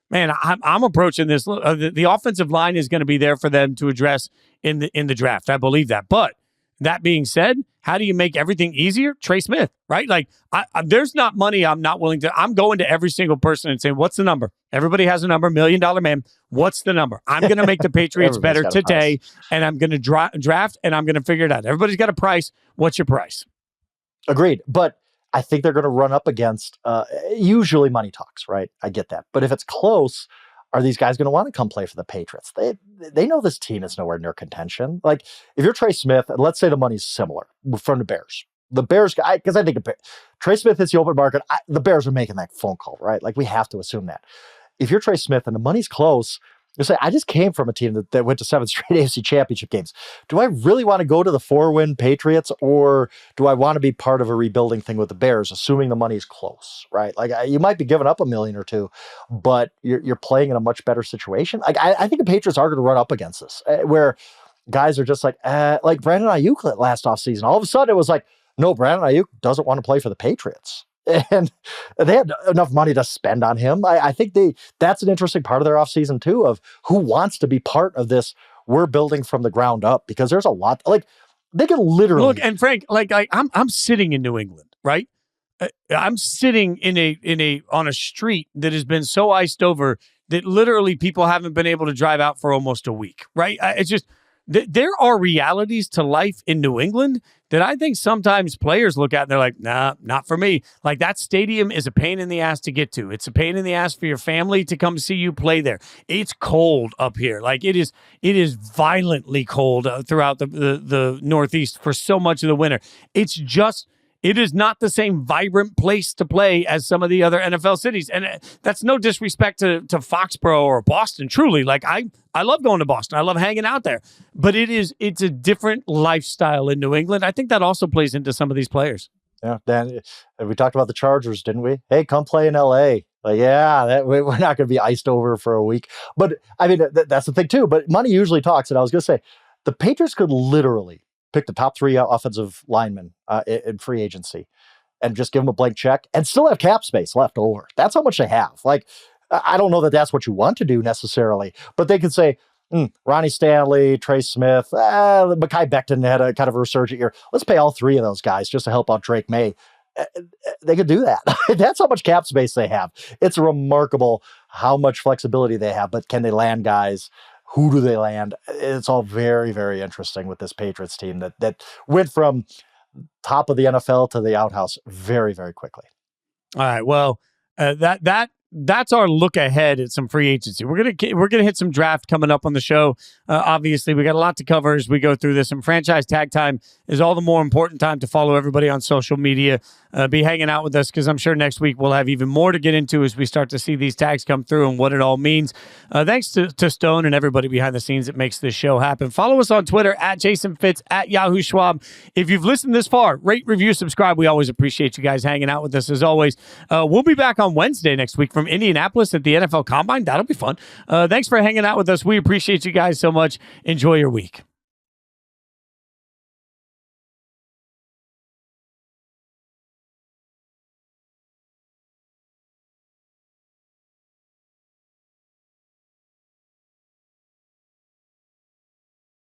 man, I'm approaching this. The offensive line is going to be there for them to address in the draft. I believe that. But that being said, how do you make everything easier? Trey Smith, right? Like, there's not money I'm not willing to. I'm going to every single person and saying, what's the number? Everybody has a number, $1 million man. What's the number? I'm going to make the Patriots better today, and I'm going to draft, and I'm going to figure it out. Everybody's got a price. What's your price? Agreed. But I think they're going to run up against usually money talks, right? I get that. But if it's close, are these guys going to want to come play for the Patriots? They know this team is nowhere near contention. Like, if you're Trey Smith, and let's say the money's similar from the Bears. The Bears, because I think Trey Smith hits the open market, the Bears are making that phone call, right? Like, we have to assume that. If you're Trey Smith and the money's close, you say, I just came from a team that went to 7 straight AFC championship games. Do I really want to go to the 4-win Patriots, or do I want to be part of a rebuilding thing with the Bears, assuming the money's close, right? Like, you might be giving up $1 million or $2 million, but you're playing in a much better situation. Like, I think the Patriots are going to run up against this, where guys are just like Brandon Ayuk last offseason. All of a sudden, it was like, no, Brandon Ayuk doesn't want to play for the Patriots. And they had enough money to spend on him. I think that's an interesting part of their offseason too, of who wants to be part of this. We're building from the ground up, because there's a lot, like, they can literally look. And Frank, like, I'm sitting in New England, right? I'm sitting on a street that has been so iced over that literally people haven't been able to drive out for almost a week, right? It's just, there are realities to life in New England that I think sometimes players look at and they're like, nah, not for me. Like, that stadium is a pain in the ass to get to. It's a pain in the ass for your family to come see you play there. It's cold up here. Like, it is violently cold throughout the Northeast for so much of the winter. It is not the same vibrant place to play as some of the other NFL cities. And that's no disrespect to Foxborough or Boston, truly. Like, I love going to Boston. I love hanging out there. But it's a different lifestyle in New England. I think that also plays into some of these players. Yeah, Dan, we talked about the Chargers, didn't we? Hey, come play in L.A. Like, yeah, we're not going to be iced over for a week. But, I mean, that's the thing, too. But money usually talks. And I was going to say, the Patriots could literally pick the top 3 offensive linemen in free agency and just give them a blank check and still have cap space left over. That's how much they have. Like, I don't know that that's what you want to do necessarily, but they could say, Ronnie Stanley, Trey Smith, Mekhi Becton had a kind of a resurgent year. Let's pay all 3 of those guys just to help out Drake May. They could do that. That's how much cap space they have. It's remarkable how much flexibility they have, but can they land guys? Who do they land? It's all very, very interesting with this Patriots team that went from top of the NFL to the outhouse very, very quickly. All right. Well, that's our look ahead at some free agency. We're gonna hit some draft coming up on the show. Obviously, we got a lot to cover as we go through this. And franchise tag time is all the more important time to follow everybody on social media. be hanging out with us, because I'm sure next week we'll have even more to get into as we start to see these tags come through and what it all means. Thanks to Stone and everybody behind the scenes that makes this show happen. Follow us on Twitter at Jason Fitz, at Yahoo Schwab. If you've listened this far, rate, review, subscribe. We always appreciate you guys hanging out with us as always. We'll be back on Wednesday next week from Indianapolis at the NFL Combine. That'll be fun. Thanks for hanging out with us. We appreciate you guys so much. Enjoy your week.